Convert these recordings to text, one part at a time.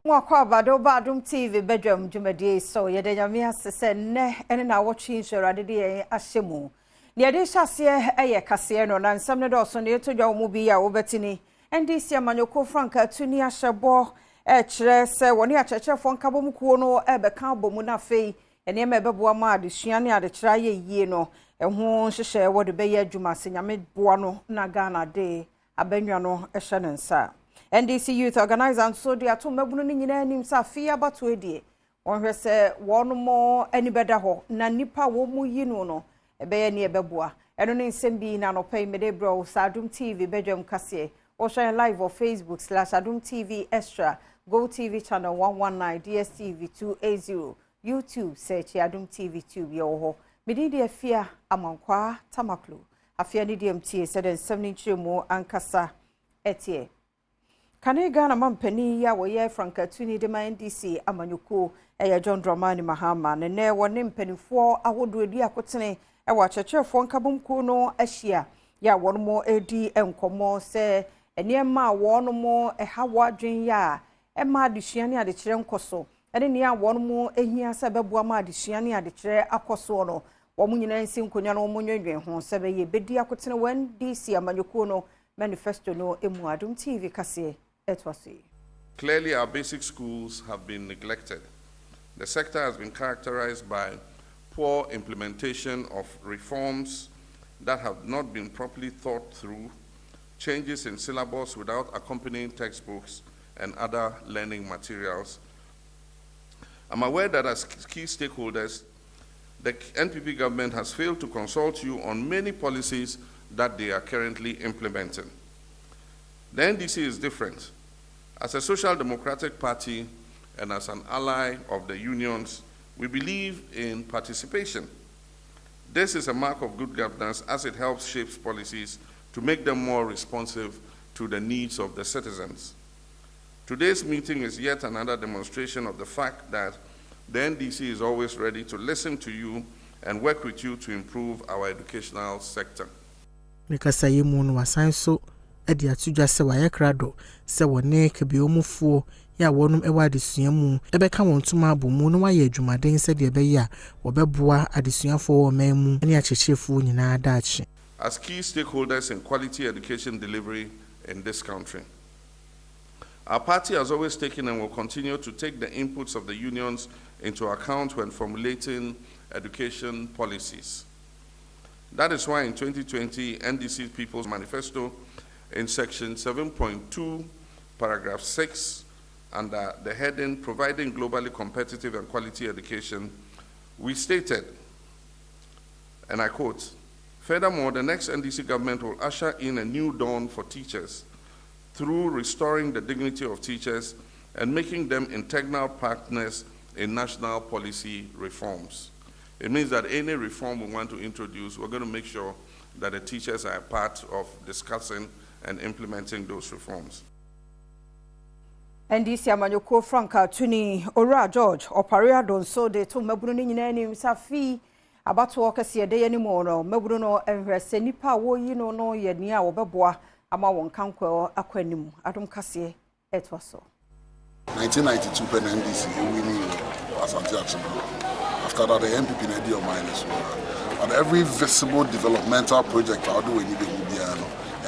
Mwakwa Badwam TV Badwam Jumadi so yedanyame asese ne ene na watching show adede ahyemu. Ne ade hyase eye kase no na nsam ne do so ne to dwa mu bi ya wobetini. NDC amanyoko franka tuni ahyebo kire se woni achechefo nkabom kuo no ebeka abomu na fei ene ema ebeboa ma adesua ne adekira ye yie no eho hyehye wode be ya adwuma senyame boa no na Ghana de abanwa no ehye ne nsa. NDC Youth Organizer and so they are to mabunu ni nyina anim sa fia bato edie wonhwe se wono ani beda ho na nipa wo mu yi no ebe ne ebeboa eno ne nsem bi na no pay me de bro Adom TV Badwam kase o share live on Facebook /Adom TV Extra Go TV channel 119 DSTV 280 YouTube search Adom TV 2 bi ho medidi afia amankwa tamaklu afia ni DMT said 70 mu ankasa etie Kane Ghana mampani ya woye franka tuni de ma NDC amanyoko eya John Dramani Mahama ne wone mpanifo ahodo edi akotene e wa chechefo nkabomku no ahia ya wonmo edi enkomo se eniema wonmo ehawa adwen ya e ma adesua ne adekire nkoso ene ne ya wonmo ehia se beboa ma adesua ne adekire akoso no wo munyina nsi nkonya no mo nwenwen ho se be ye bedi akotene wen NDC amanyoko no manifesto no emu Adom TV kase. Clearly, our basic schools have been neglected. The sector has been characterized by poor implementation of reforms that have not been properly thought through, changes in syllabus without accompanying textbooks and other learning materials. I'm aware that as key stakeholders, the NPP government has failed to consult you on many policies that they are currently implementing. The NDC is different. As a social democratic party and as an ally of the unions, we believe in participation. This is a mark of good governance as it helps shape policies to make them more responsive to the needs of the citizens. Today's meeting is yet another demonstration of the fact that the NDC is always ready to listen to you and work with you to improve our educational sector. Edi atudwa se waye krado se wone kebe omufuo ya wonum ewa adesua mu ebeka wontuma abomu no waye adwumaden se de ebeya wobeboa adesuafo wo mamu ne achechefo nyina daachi. As key stakeholders in quality education delivery in this country, our party has always taken and will continue to take the inputs of the unions into account when formulating education policies. That is why in 2020 NDC People's Manifesto in section 7.2, paragraph 6, under the heading Providing Globally Competitive and Quality Education, we stated, and I quote, "Furthermore, the next NDC government will usher in a new dawn for teachers through restoring the dignity of teachers and making them integral partners in national policy reforms." It means that any reform we want to introduce, we're going to make sure that the teachers are a part of discussing and implementing those reforms. NDC amanyoko franka tuni Ora George oparea don so de to mabunu ni nyina ni msafi abato kase de yani mo no mabunu no enhwese nipa wo yi no no ye ni a wobeboa ama won kankwa akwanim Adom kase etwaso 1992 when NDC winning Asante Achimba. After that the MPP na deal minus and every visible developmental project I do any be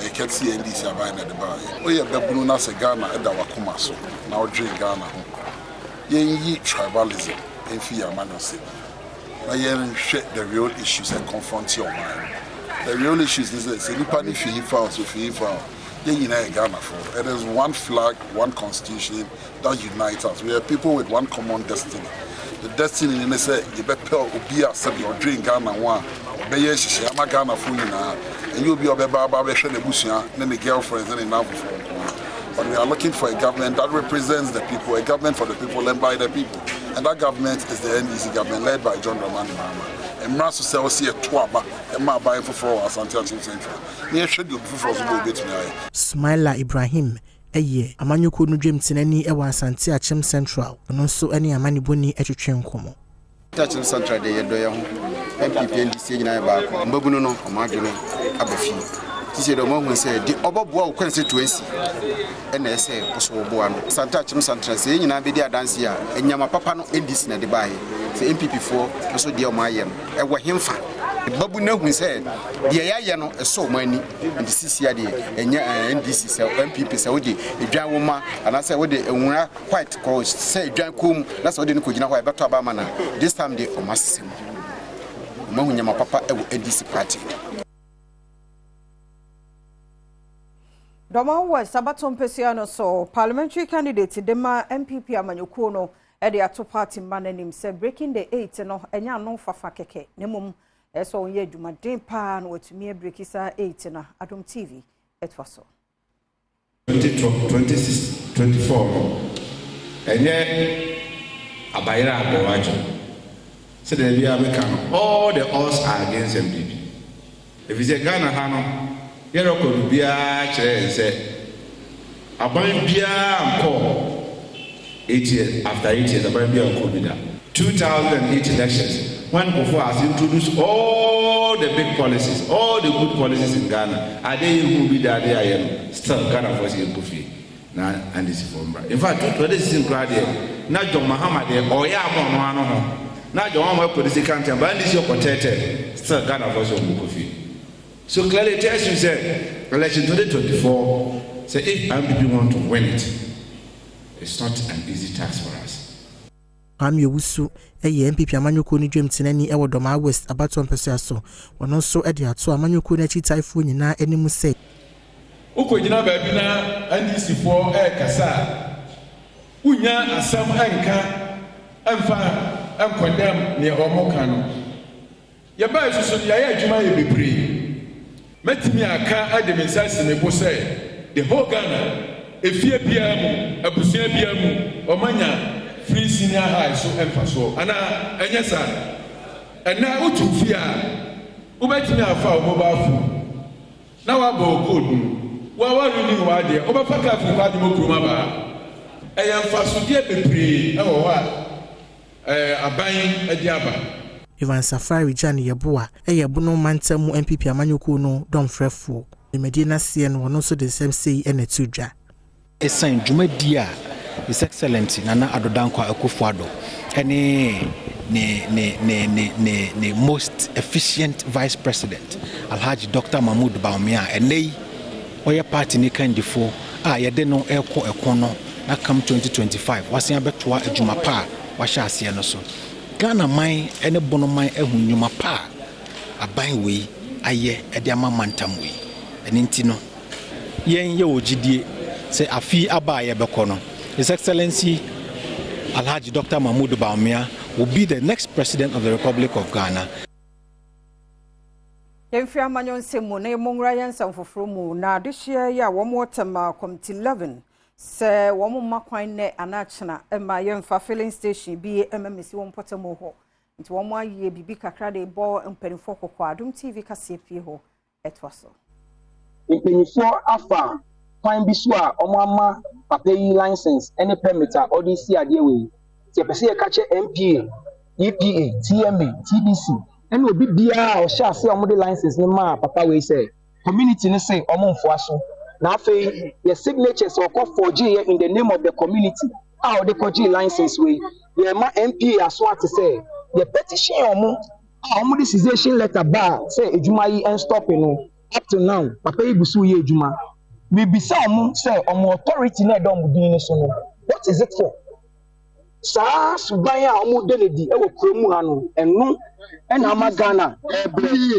I can see NDC abine at the bar. We have Babunu na se Ghana eda wakoma so. Now drink Ghana ho. Yen tribalism en fi amanose. Na yen share the real issues and confront your mind. The real issues is that nipa ni fi found so fi found. Yen na Ghana for. It is one flag, one constitution that unites us. We are people with one common destiny. The destiny in say you better obi accept your drink Ghana one. Be ye hihye ama Ghana for nyina. And you'll be a then the girlfriends and enough. But we are looking for a government that represents the people, a government for the people and by the people. And that government is the NDC government led by John Dramani Mahama. And Mrasu Sel see a twaba, and my buying for 4 hours until Central. Near schedule before the bit me. Smiler Ibrahim, a year, Amanyoko no dream tinani ewa Asante Achem Central, and also any Amani Boni etwetwen komo. Achem Central de yedoya ho. MPP NDC nyina ba ko. Mbabunu no, omadwo no abafi. say the moment say the oboboa constituency and they say osoboa Santa Chim Santa say nyina be dia dance ya enyama papa no ndis na de bae say MPP for so de o mayem e wo hemfa babu na hu say de ya no so mani ndi sisia de enya NDC say MPP say wo de edwan wo ma ana say wo de enwura quite close say edwan kom na say wo de no kogina ho e beto aba ma na this time de o masem mo nyama papa e wo NDC party. Doma West Sabaton Pesiano so parliamentary candidate Dema MPP Amanyuko no e de ato party mananim say breaking the 8 no enya no fafa keke nemum eso ye dwumaden pa no watumi break isa 8 na Adom TV etwaso 2024 enye abayira abowajo say the bia make all the odds are against MPP if you say Ghana ha no yero ko bia kire se aban bia anko 8 years after 8 years aban bia anko bida 2008 elections when Kofo has introduced all the big policies, all the good policies in Ghana, are they who be there I am still Ghana for say Kofi na and this from in fact 2016 crowd there na John Mahama there oya mo no ho na John Mahama policy campaign but this your protected still Ghana for say Kofi. So clearly it tells you say election 2024 say if MPP want to win it, it's not an easy task for us. Ami Wusu eye MPP Amanyuko ni dwem tenani e Doma West Abaton Pesa so wono so e de ato Amanyuko na chi taifo nyina enimu se ukonyina baabi na NDC for e kasa unya asam anka amfa ankondam ne omoka no ye ba susu ya ya adwuma ye bebre metimi aka ademensasi ne bo say the whole Ghana efie bia mu abusua bia mu omanya free senior high so emphaso ana enyesa ena utufia ubetimi afa mobile phone na wa bo code wa runi wa de obafaka afi kwa de mokroma ba eyemfaso de bebre e wo ha aban edi aba Ivan Safari Jan Yeboa eyebono mantamu MPP Amanyuko no domfrefo Medina sie no wono so de same say ene tudwa esan dwumadia His Excellency Nana Adodankwa Akufo-Addo ne most efficient Vice President Alhaji Dr. Mahmoud Bawumia ene oya party ni kandifo a yede no eko no na come 2025 wasen abetoa adwuma pa wa hya ase no so Ghana man ene bono man ehunwuma pa aban we aye ede ama mantam we ene ntino yen ye ogidie se afi aba ye bekono His Excellency Alhaji Dr. Mahmoud Bawumia will be the next president of the Republic of Ghana. Yemfi amanyon semu na yemongra yansan foforo mu na dehye ya womotema committee 11 se womma kwan ne anachna ema yemfa filling station bi mmesi wompotemo ho nti womo aye bibi kakra de bo mpanifo kokko Adom TV kase pie ho etwaso mpanifo afa kwan biso a omama papayi license any permit a odisi ade we ti pese ye kache MPA EPA TMA TBC and obi bia o sha se omode license ni ma papa we say community ni say omomfo aso na afei your signatures or call 4G in the name of the community how the 4G license we ye ma MPA aso ate say the petition omo decision letter ba say ejuma yi and stop no up to now papa yi busu ye ejuma we be some say authority na don din so no what is it for sa suban a denedi e wo kromu ha no enu na ma Ghana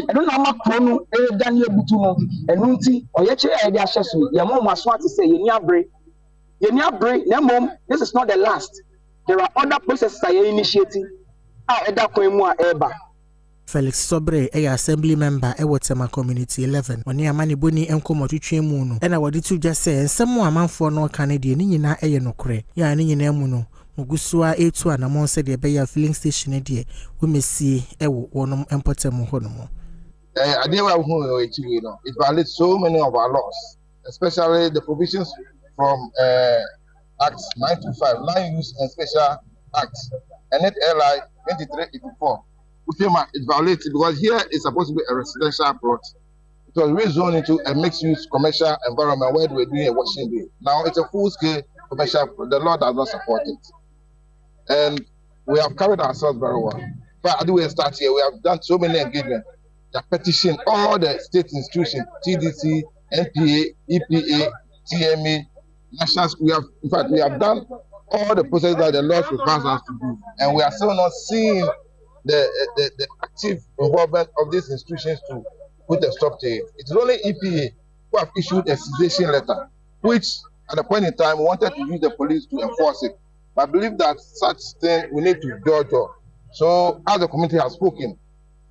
enu na ma krono Daniel Butu no enu nti oyeche e de ahyeso ye mo maso ate say ye ni abre na mom this is not the last there are other processes that you initiating eda kwan mu a eba Felix Sobre assembly member Wotema community 11 oni amani boni enkomotwetwe mu no na wodi tudwa se nsemo amanfo no Canada ni nyina nokre ya ni nyina mu no mugusua etu anamon se de be ya filling station de womesi wonom empotemu ho no mo adewa hu echiwe no it violates so many of our laws especially the provisions from Act 925 Land Use and Special Act and LI 2384 it violates because here is supposed to be a residential plot. it was rezoned into a mixed-use commercial environment where they were doing a washing bay. Now it's a full-scale commercial. The law does not support it, and we have carried ourselves very well. But I do start here. We have done so many engagements. The petition, all the state institutions, TDC, NPA, EPA, TMA, national. We have done all the processes that the law requires us to do, and we are still not seeing the active involvement of these institutions to put a stop to it. It's only EPA who have issued a cessation letter, which at a point in time wanted to use the police to enforce it. But I believe that such thing we need to judge on. So as the community has spoken,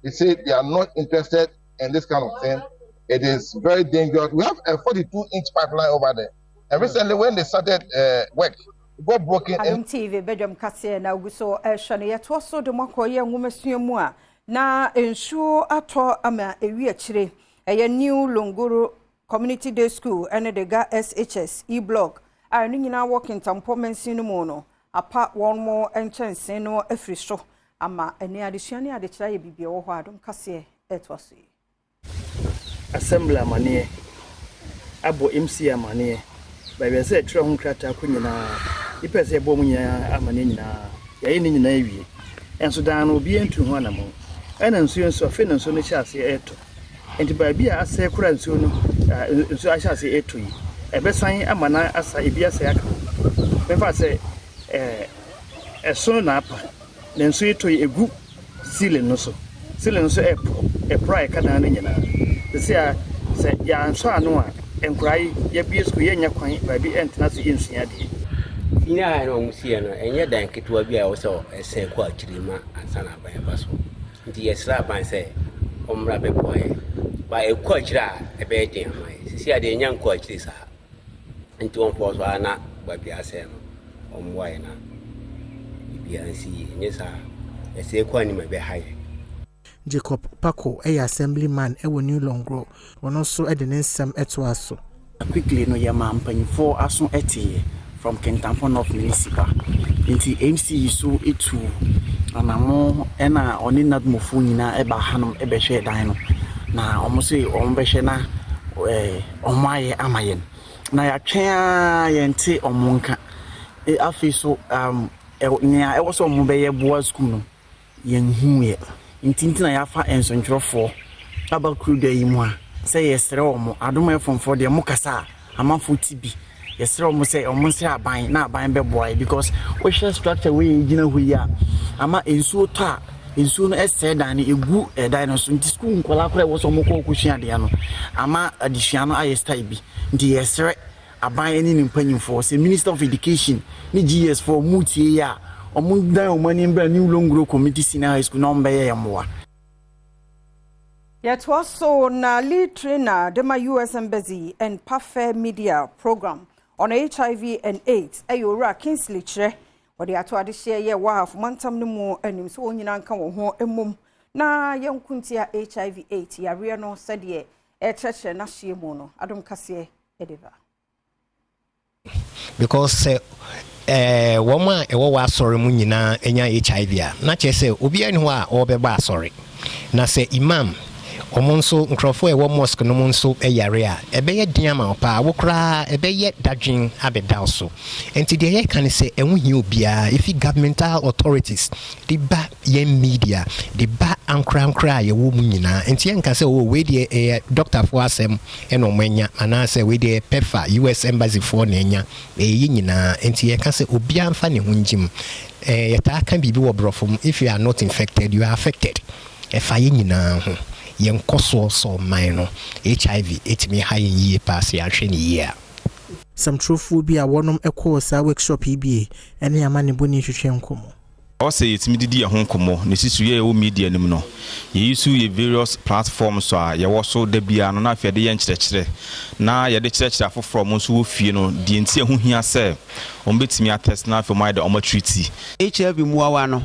they say they are not interested in this kind of thing. It is very dangerous. We have a 42-inch pipeline over there. And recently when they started work, it got broken. Adom TV, Badwam Kase na uguso shane yet was so the makoye ngumesua na ensure ato ama ewi achire. A new Longuru Community Day School and the SHS e-blog. I knew now working tampo mensinumono. Apart one more entrance no every show. Ama ene addition ade chira ye bibia wo ho Adom Kase etwaso. Assembly amane abo MC amane ba be se tire ho krata kunyina ipese bo munya amane nyina ye ni nyina ewie enso dan no obi entu ho anamo ena nso enso afi na nso no chiase eto enti ba bia ase kura nso no nso ahyase eto yi ebesan amana asa ebi ase aka mefa se eso na apa na nso eto yi egu ceiling no so epro kana na nyina se ya nso anu a enkrai ya bi school ye nya kwan ba bi entena so ensua de ina no musie no enye dan ketewa bi a wo so esen ko akirima ansana ban ba so nti yesra ban se omra be boye ba e ko akira e be den mai sisi ade nya ko akiri sa nti won po so ana ba bi ase no omwa ina bi ansi nyesa ese ko ani ma be haye Jacob Paco, a assemblyman, a new long grow, one also at the nsem etwaso. Quickly, no yama for asun eti from Kentampo North Municipal. Into MC so it too, and I'm more and I only not mufuna eba hanum ebe share dino. Na almost say on beshena on my amayen. Na ya chair yente on monka. I feel so near I was on mobile boys school. Yen huye. Intintina yafa ensontrofo aba crew dey mu a say yesre omo adoma from for the mukasa amafo tibi yesre omo say omo say aban na aban be boy because we share structure we gina huya ama ensuo to a ensuo no ese dan egu edan no so nti school nkola kora wo so mo ko kuhia de ano ama adihia no ayesta bi nti yesre aban eni nimpanyimfo say Minister of Education ni GS for mutie ya Omunda omani mbra New Longro Community Senior High School number yamwa. Yet was so na lead trainer Dema US Embassy and Parfait Media program on HIV and AIDS. Ayora Kingsley Chere or the atwadi share ye waf mantam no mo anim so nyina nka wo ho emom na yankuntia HIV AIDS ya ria no said ye e cheche na hie mu no Adom Kase edeva. Because woman ewo wa sorry mu nyina enya HIV a na che se obi ani ho a obeba sorry na se imam omonso nkrofo ewo mosque no monso eyare a ebeye diama opa wokra ebeye dadwin abeda so enti de ye kan se enwu hi obia if governmental authorities the ba ye media the ba ankra ye wo mu nyina enti enka se wo we de doctor for asem eno manya ana se we de pefa US embassy for na enya eyi nyina enti ye kan se obia mfa ne hunjim yeta kan bibi wo brofom if you are not infected you are affected efa ye nyina ho yenkoso so mine HIV etimi high ye pass ya hwe ni year some truthful bi a wonom ekosa workshop EBA ene amane boni hwehwe nkomo o say etimi didi ho nkomo ne sisu ye o media nim no ye isu ye various platforms so a ye wo so da bia no na afede ye nkyerɛkyerɛ na ye de kyerɛkyerɛ afoforo mo so wo fie no die ntie ho hia sɛ ombetimi attest na afo my de omo treaty HIV muawa no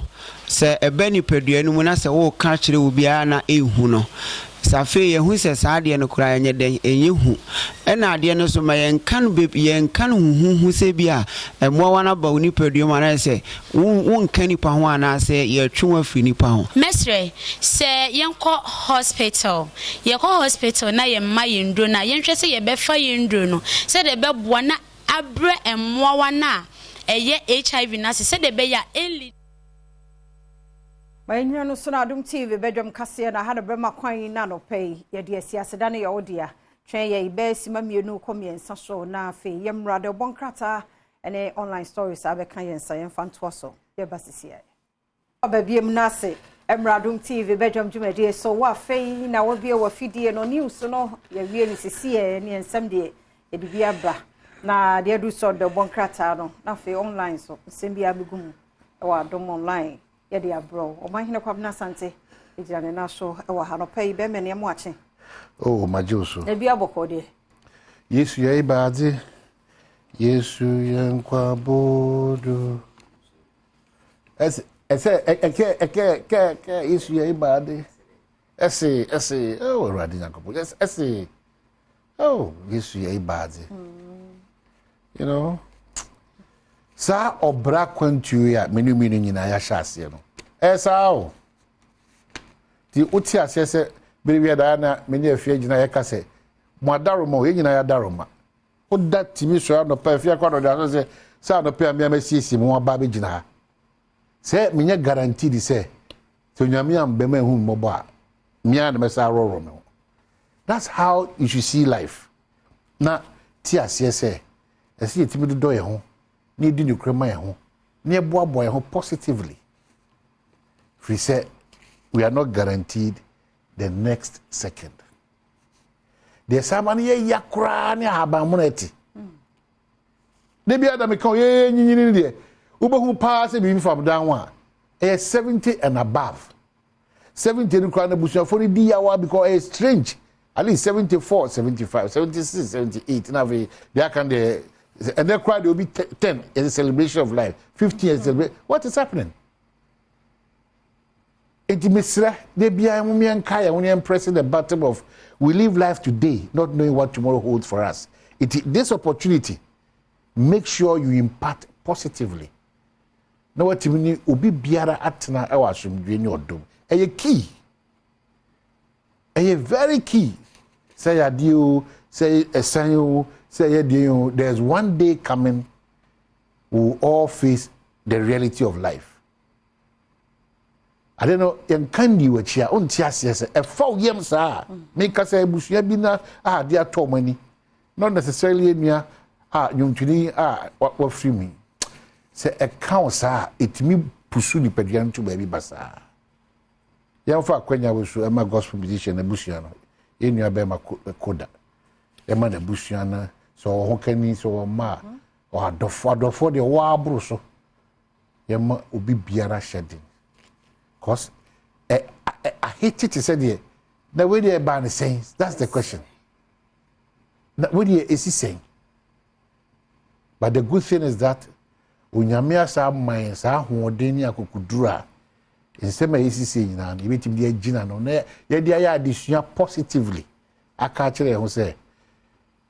se ebe ni pedua no mu na se wo ka kire wo bia na ehu no se safe ye hu se saa de no kura enye den enye hu ena de no so ma yen kan be yen kan hu se bia emwa wana ba oni pedum ana se won kan nipa ho ana se ye twon afiri nipa ho mesre se yenko hospital na ye ma yendro na yenhwe se ye be fa yendro no se de be boa na abre emwa wana eye HIV na se de be ya enli Mainya no so na Adom TV Badwam kase na ha de brema kwan na no pay ye de asiase da ne ye odia twen ye be sima mienu komiensa so na afi ye mrade bonkrata ene online stories abeka ye nsa ye fanto so ye basisi ye obabiem na se Adom TV Badwam dwumade so wa fei na wo bie wa fidie no news no ye wie ni sisi ne ensam de ye de bia bra na de du so de bonkrata no na afi online so sembi abegum e wa Adom online ye de abro o man hine kwabna sante ejane na so e wa ha no pay be mene mo ache oh majoso e bia boko de Yesu ye ibaade Yesu yankwa bodo ese Yesu ye ibaade ese oh radi nyakopo ese oh Yesu ye ibaade you know sa obra kwantu ya menu nyina ya hyase no esa o ti uti asese biriwe da na meni afia gina ya kase mo adaroma ye nyina ya daroma o da timi so no pa afia kwa no da so sa no pa me amasiesi mo ba be gina se menya guarantee di se to nyame am be ma hu mmobo a me an me sa roro me. That's how you should see life. Na ti asese ese yetimi do ye ho ni di ni krema ye ho ni eboabo ye ho positively. We say we are not guaranteed the next second. There's someone ye yakura ni habamuneti. Debi adam kan ye nyinyi de ubehu pass be from down one. 70 and above. 70 ni kwa na busuafo ni di yawa because it's strange. At least 74, 75, 76, 78 na we they can the and then crowd will be 10 is a celebration of life. 50 is celebration. What is happening? Intimacy, they be pressing the button of we live life today, not knowing what tomorrow holds for us. This opportunity, make sure you impact positively. Now what you mean? Ubi biara atna awasum dweni odom. A key. A very key. Say adieu, say esanyo, say adieu. There's one day coming, we'll all face the reality of life. I don't know, yan kandi wachia on tiasiese e faw yem sa make us a busua bi na dia to mani not necessarily enua nyuntuni wa free me say e count sa itimi pusu ni pedua nto ba bi basa yan fa kwanya wosu e ma gospel musician na busua no enua be ma koda e ma na busua na so ho kani so ma o adofo de wa abro so yema obi biara shedding. Because I hate it to say there. Now where they ban saying that's the question. Now where is he saying? But the good thing is that unyamia sa mind sa hoodeni akukudura. Insema is saying na you meet him there gina no na ye dia ya addition positively. Aka kire ho say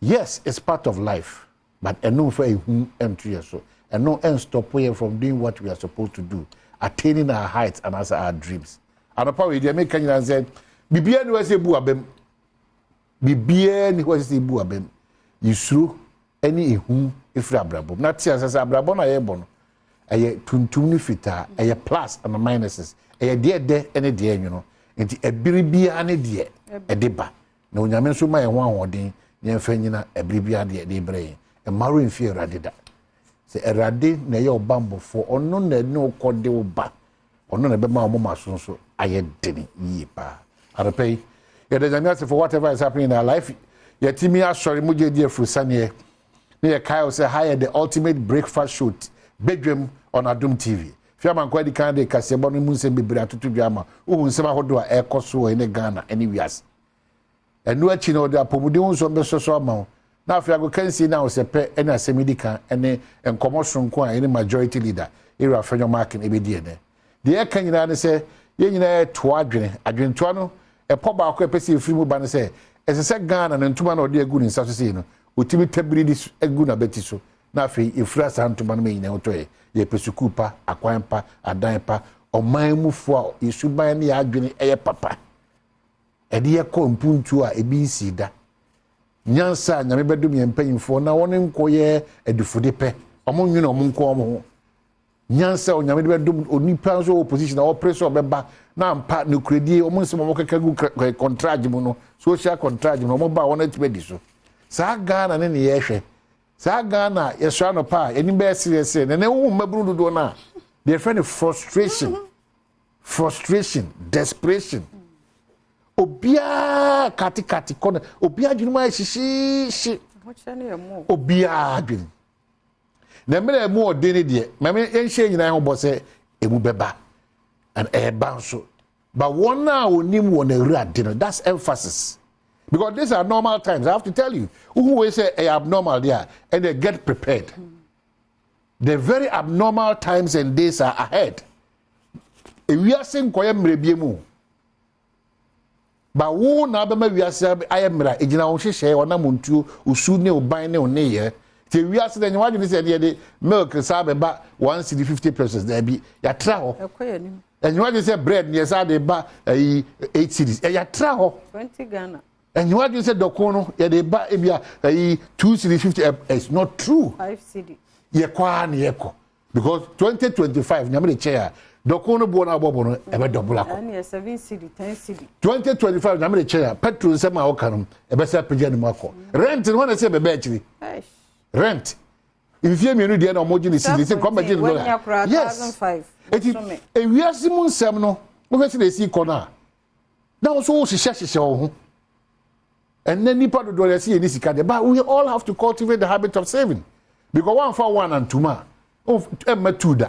yes, it's part of life, but eno for ehun entry so. Eno en stop we from doing what we are supposed to do. Attaining our heights and answer our dreams. And apart they make Kenya and said, Bibia ni wase bu abem. Bibia ni wase bu abem. Yusru any ihu ifra abrabo. Na tia sasa abrabo na ye bono. Eye tuntum ni fita, eye plus and minuses. Eye de any de you know. Nti ebiribia ane de edeba. Na onyame nso ma ye ho ahoden, ye mfa nyina ebiribia de brɛ. E maru mfi radida. Se erade na ye obambo fo ono na ne okode oba ono na be ma omo maso so ayedeni yi pa arepay ye de nyame for whatever is happening in our life ye timi asori muje die frusane ne ye kai say hire the ultimate breakfast show Badwam on Adom TV fiama kwadi kan de kasebo no munse bebre atoto dwama ohun sema hodo a ekoso ene Ghana any wias enu achi na oda pomudi unso besoso ama na afia go kansi na osepe ene asemidika ene enkomosonko a ene majority leader era afenyo marking ebedie ne de e kan nyina ne se ye nyina to adwene no e po ba ko pese efiri mu ba ne se esese Ghana na ntuma na ode agu ni nsa so sei no otimi tabiri di agu na beti so na afei efira sa ntuma no me nyina otoye ye pesuku pa akwan pa adan pa oman mu fo a yesuban ne ya adwene eye papa ede ye ko mpuntu a ebi nsida nyansa nyame bedum ye mpanyimfo na woni nkoye edufude pe omo nwene omo nko omo nyansa onyame bedum onipa nso opposition na oppressor beba na mpa ne kredi omo nsem omo kekagu contract mu no social contract mu omo ba wona tibedi so sa Ghana ne ye hwe sa Ghana yeswa no pa eni be serious ne wu maburu do na they find frustration desperation obia kati kona obia dwuma shishi obia dwun na mere mu odeni de mame enhye nyina ho bose emu beba and bounce but one now onim won awurade no that's emphasis because these are normal times I have to tell you who will say abnormal there and they get prepared the very abnormal times and days are ahead we are saying koye mrebie mu ba wo na ba ma wiase ayemra ejina wo hwehwe wona montuo usu ne oban ne oneye te wiase de nyawa de se de milk sa be ba 150 pesos there be ya tra ho nyawa de se bread ne sa de ba 8 cedis ya tra ho 20 Ghana nyawa de se dokon no ya de ba e bia 2 cedis 50 it's not true 5 cedis ye kwa na ye ko because 2025 nyama de chair dokono bo na bobo no ebe double akọ na 7 cedi 10 cedi 2025 na me chair petrol se ma woka ebe se pege ni makọ rent no na se bebe akiri rent ifie mienu de na omoji ni cedi se come begin dollar yes 1005 e wiase mu nsem no wo fe se de si kọ na wo so wo hihye wo ho and then nipa do dollar se ni sika de but we all have to cultivate the habit of saving because one for one and two ma emma two da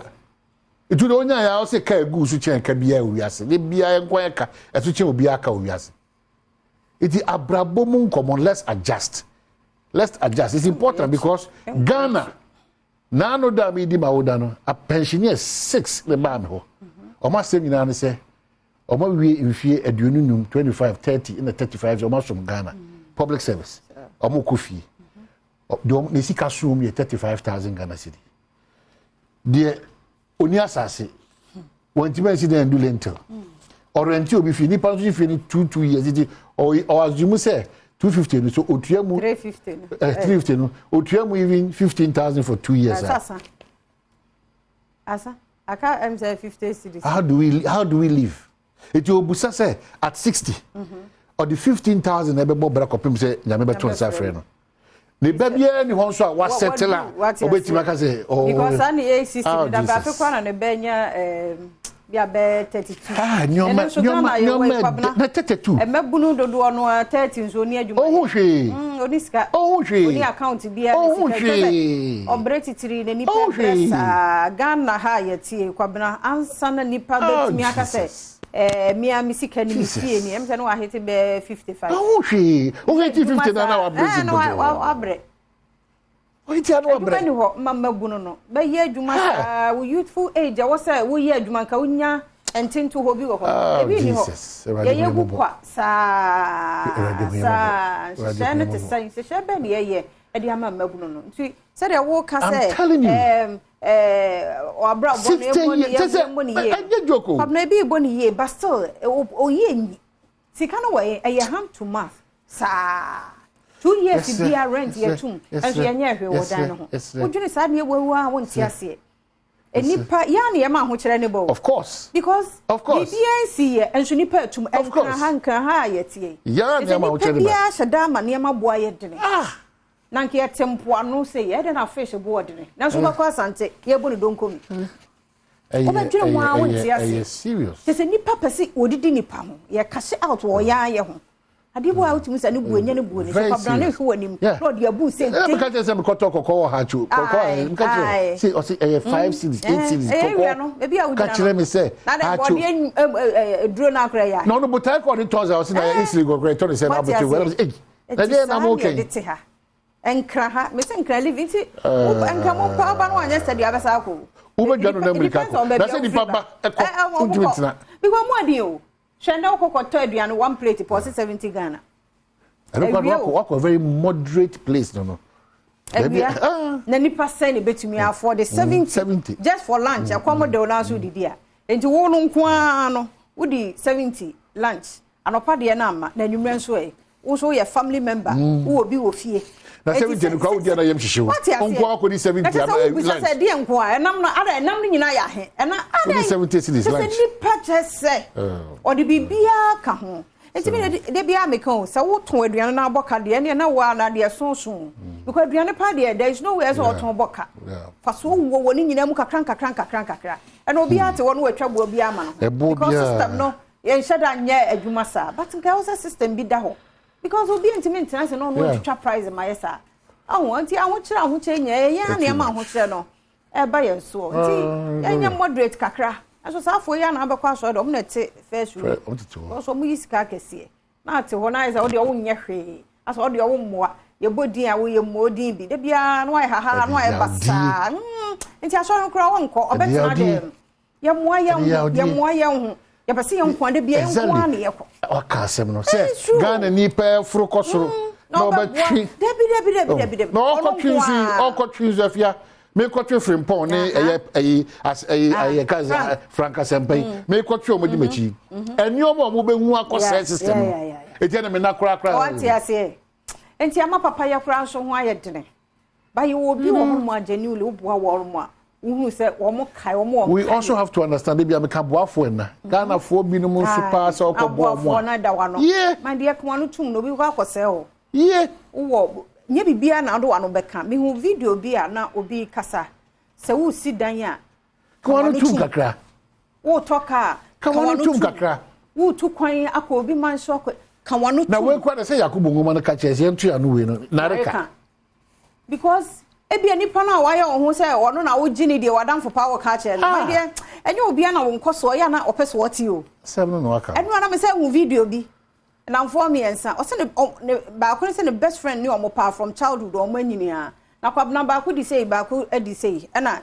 itu do nya ya o se ka egu su chen ka bia wiase ne bia enko ka esu chen obi aka wiase iti abrabo mu common let's adjust it's important because Ghana na no da mi di mawoda no a pensioner 6 le ba me ho o ma se nyina ne se o ma wie mfie aduonunum 25 30 in the 35 o ma som Ghana public service o ma kofi do ne sika sum ye 35000 Ghana cedi de oni asase wantima incident do lentil orenti obi fi ni panso fi ni 2 years it or assume say 250 no so otuamu 350 no otuamu even 15000 for 2 years asa aka say 50 cedis how do we live it obusa say at 60 or the 15000 ebe bo bra kopim say nyame beto nsa frɛ no ne babia ni hon so a wa settle a obetima ka say because ani A60 da ba fe kwa na ne benya bia be 32 nyoma na 32 emebunu dodo no 30 nso ni adwuma hwe oni sika hwe oni account bia ni sika obreti tiri ne nipa pesa Ghana ha yetie kwabena ansa na nipa betimi aka say mia misika ni mifie ni emse no wa hete be 55 hwe o hete 50 na wa brezi no wa bre o hete na wa bre ni ho mamma bunu no be ye adwuma sa wo youthful age wo say wo ye adwuma ka wonya entinto ho bi wo ho ebi ni ho ye gu kwa sa shene te sai se shebe ni ye edi ama mabunu no nti se de wo ka say obra boni na bi boni ye but still o ye sika no we e hand to mouth sa 2 years be rent ye tum and ye nya hwe wo dan no ho odwene sa ne wawu a wonti ase enipa ya na ye ma ho kire ne bo of course BBNC ye enso nipa tum enka ha ye tie ya na ma ho kire ne ba ya shada ma ne ma boa ye dene nanke ya tempo anu se ye de na fish board ne na so bakwa sante ye bo ne donko mi obadwene ho a wonti ase serious se nipa pese odidi nipa ho ye cash out wo ya ye ho ade bo a utumi sa ne bu enya ne bu ne so kwabra ne hwe wanim no de abu se e be ka tese me koto kokko ha chu kokko me ka tese see o see 5 cities 8 cities kokko e bia udina ka kire me se ha chu duro na akra ya no but I call it toza o see na easily go great to say na but well e dey na mo okay enkra ha me se nkra live nti enka mo pa ba no anya study abesa ako ubedwa no na America ko na se di papa e ko untumitina because mo adi o Shenda okokoto aduane one plate for 70 Ghana. I don't walk a very moderate place no. Na nipa send betumi afford the 70 just for lunch. Akomo de ona so didi a. Enti wo no nko a no, wo di 70 lunch. Anopa de na ama na nwumre nso e. Wo so ye family member, wo obi wo fie. Na 70 no kwa wo dia na yem hihye wo. Onko akodi 70 lunch. Na say de nko a enam no ada enam no nyina ya he. Ena ada 70 cities lunch. Say nipa chese. O de bibia ka ho. Enti me de bia me kan say wo ton aduane na aboka de ene na wa na de sonson. Because aduane pa de there is no way so ton aboka. Fa so wo woni nyina mu kakran. Ena obi ate wo no watwa bo obi ama no. Because system no yen shada nye adwuma sa. But nka wo system bi da ho. Because obi intimate na say no twa price ma yesa. Aho anti aho kire aho kire nye ya na ma aho kire no. E ba ye so. Anti enya moderate kakra. Aso safo ya na abekwa so do mo na te first room. So mo yisika kese. Na ate ho na isa o de o nye hwe. Aso o de o mmoa. Ye bodin a wo ye modin bi. De bia no ai haha no ai basa. Nti aso no kura wonko obetena dem. Ye moa ye ho. Ya pese ye nko de bia nko na ye ko. Aka asem no se Ghana ni pe furu kosoro. Na obetwi. Debi. No okotwinzi afia. Me kwatwe frimpon ne eye kaza franka sempai me kwatwe omodi machi eni omo behu akose system eti na me na kra wati ase enti ama papa ya kra nso ho ayedene ba ye obi wo ho ageni ule oboa wo mo a uhu se wo mo kai wo mo. We also have to understand maybe am ka boafo na Ghana fo bi no mo super so ko bo mo na da wa no man de ko anu tum no bi ko akose o wo nye bibia na ado wano beka me hu video bi a na obi kasa se wo si dan a kwanu tum kakra wo toka kwanu tum kakra wo tu kwan akọ obi man so kwanu tum na we kwa se Yakubu ngoma na ka chese ntu ya no we no na reka because ebia nipa na wa ya ho se wono na wo gini de wadam for power ka che no ma de enye obi na wo nkoso ya na opese woti o se no aka enu na me se hu video bi na for me ensa o se ne ba ko se ne best friend ni omo pa from childhood o mo anyini a na kwa na ba ko di say ba ko edi say e na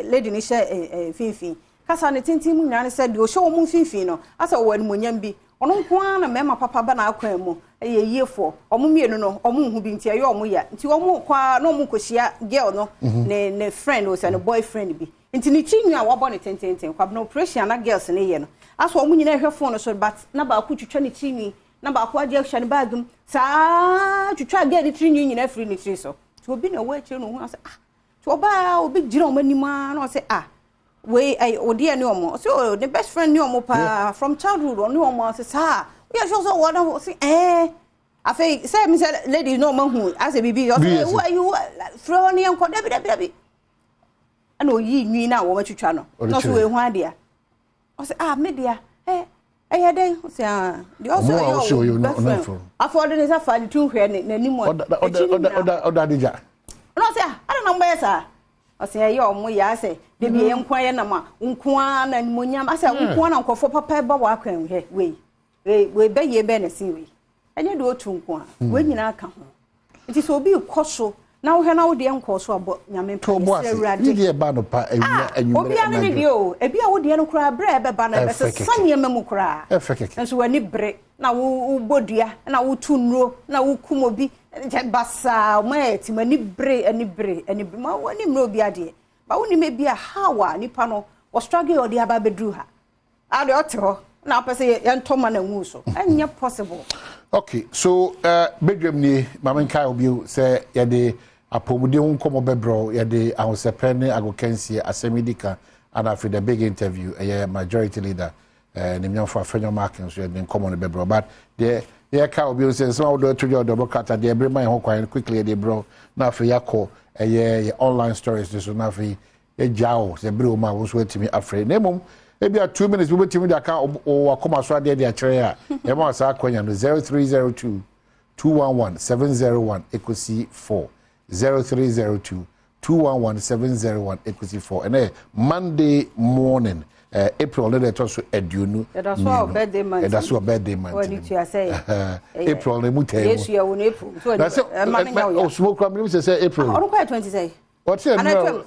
lady ni she finfin kasa ne tintin mu nyane se de o show mu finfin no asa o wani monyam bi ono nko na mema papa ba na akwan mu ye yefo omo mienu no omo hu bi nti ayo omo ya nti omo kwa na omo koshia girl no ne friend o se ne boyfriend bi nti ni tinwa a wabo ne tenten kwa na operation na girls ne ye no asa omo nyina hwe phone so but na ba ko twitwa ne tinwi na ba ko ade hwe ne bagum saa twitwa girl ne tinwi nyina free ne tree so to obi na wa chire no hu asa to oba obi gira omo anima na o se we odi ani omo so the best friend ni omo pa from childhood oni omo say sa we are sure so what say afei say me say lady no ma hu as a bibi who are you throw ni enko debi ana oyi nwi na wo matwitwa no so we hu ade a o say me dia ya den o say the also you no afford ni sa fa tu hwe na ni mo oda deja no say ana na mba sa o say ya omo ya say de bi enkwa ye na ma nkoa na monyam asa nkoa na nkofo papa ba wa kwan he we be ye be na sin we enye de otu nkoa we nyina aka ho nti so obi koso na wo he na wo de nkoso abo nyame pese urade de ba no pa awia anyumere obi ane de o ebi a wo de no kra bre be ba na be se sanye memu kra enso wani bre na wo bodua na wo tu nro na wo kumobi basa ma eti mani bre ma wani mro obi ade ba woni me bia hawa nipa no wo struggle odi aba bedru ha ade oto na pese ye ntoma na nwu so anya possible. Okay, so bedroom ni mamenka obi say ye de apomude nkomo bebro ye de ahosepe ne agokensie asemidika and after the big interview majority leader nimnyam for afenyo marking so ye de nkomo ne bebro but the ka obi say some of the to your double cut the every man ho kwan quickly de bro na after yakọ ye online stories so na fi e jao se bro ma wo so etimi afre na mum e bia 2 minutes we betimi da ka o akoma so ade a kire a e ma sa akwanya no 0302 211 701 equals 4 0302 211 701 equals 4 and Monday morning April let us edunu that's our birthday month that's our birthday month what did you say April ne mutai yes you are on April so that's smoke me say April on quite 20 say What's it? No.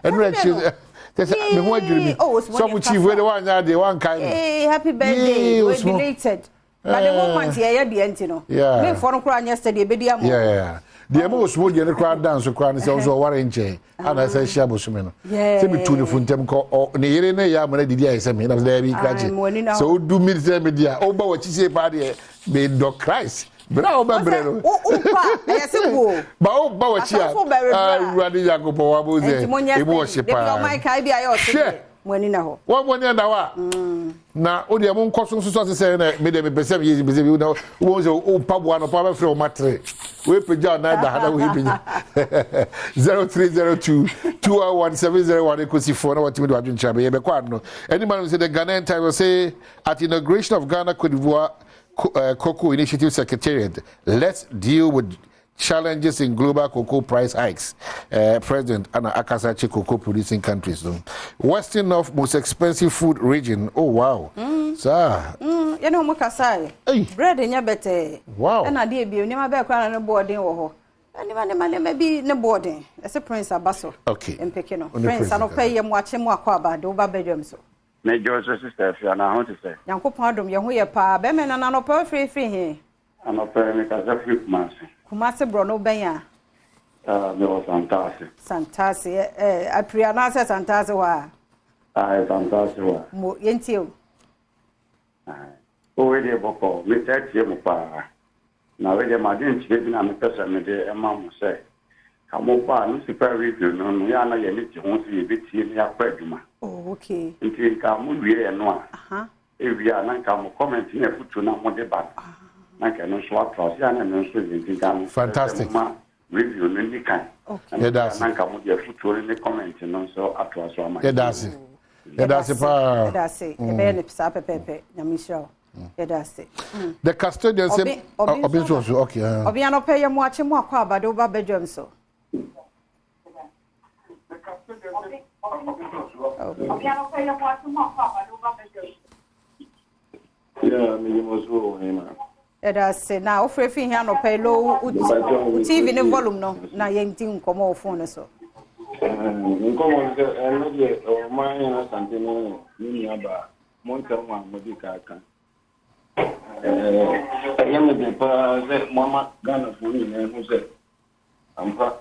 There's me who agree. Some chief where the one that they one kind. Hey, happy birthday. We belated. But the moment here the end, you know. Me for no cry yesterday be dia mo. Yeah. The most would get a crowd dance so crowd is also warrange. And I say shabo sumeno. Say me to the funtem ko ne yere ne ya mo na didi ai say me na there be kraje. So do me say me dia. O ba what you say party be do Christ. Bra o ba brero. O pa, yes go. Ba o ba what ya. Ruade Yakobo wa bo ze. E bo worship pa. E my kai bia yo say. Mwani na ho. Wa mwani na wa. Na o de mo nkoso so say na me de me pese me be na wo so o pabo no pa be frɛ o matre. We peja na da hada we peja. 0302 21701 ekosi 4 na watimi do adwen chabe ye be kwa no. Any man say the Ghanaian Times will say at inauguration of Ghana Cote d'Ivoire Cocoa Initiative Secretariat, let's deal with challenges in global cocoa price hikes. President Anna Akasachi cocoa producing countries. Western of most expensive food region. Oh wow. Sir. You know Mukasai. Bread in your better. Wow. And I did be never back on a boarding or and maybe no boarding. That's a Prince Abasso. Okay. And picking up. Prince, I don't pay him watching more quaba, do bedroom so. Major sister, if you are not to say. Yanko Pardum, your pa, Bemen and an opera free here. I'm a parent as a few months. Kumasi Brono Benya. There was fantastic. Fantastic. I pre-announce fantastic. I fantastic. Yentio. Already boko, me text you pa. Now we dey madin chike bi na me pesa me dey e ma mo say. Kamo pa no super review no no ya na ye ni ti ho si e betie ni akwa aduma. Oh, okay. Nti ka mo wie e no a. Ewia na ka mo comment na futu na mo de ba. Na ka no so atro si ana no so ye ka mo. Fantastic. Review no ni kan. Okay. Yeah, that's na ka mo de futu ni comment no so atro so ama. Yeah, that's it. Yeah, that's it. That's it. E be ni psa pepepe nyamisho. Yeah, that's it. The custodian said okay. Obiano pay you watching more quaba do bedroom so. Yeah, me must go him. That's it. Now, if you no pay low, TV in volume no, na yenting come off phone so. Nkomo se enode o man na santene ni aba monta wa modika kan. Ayame de pa ze mama Ghana fu ni na hu se ampa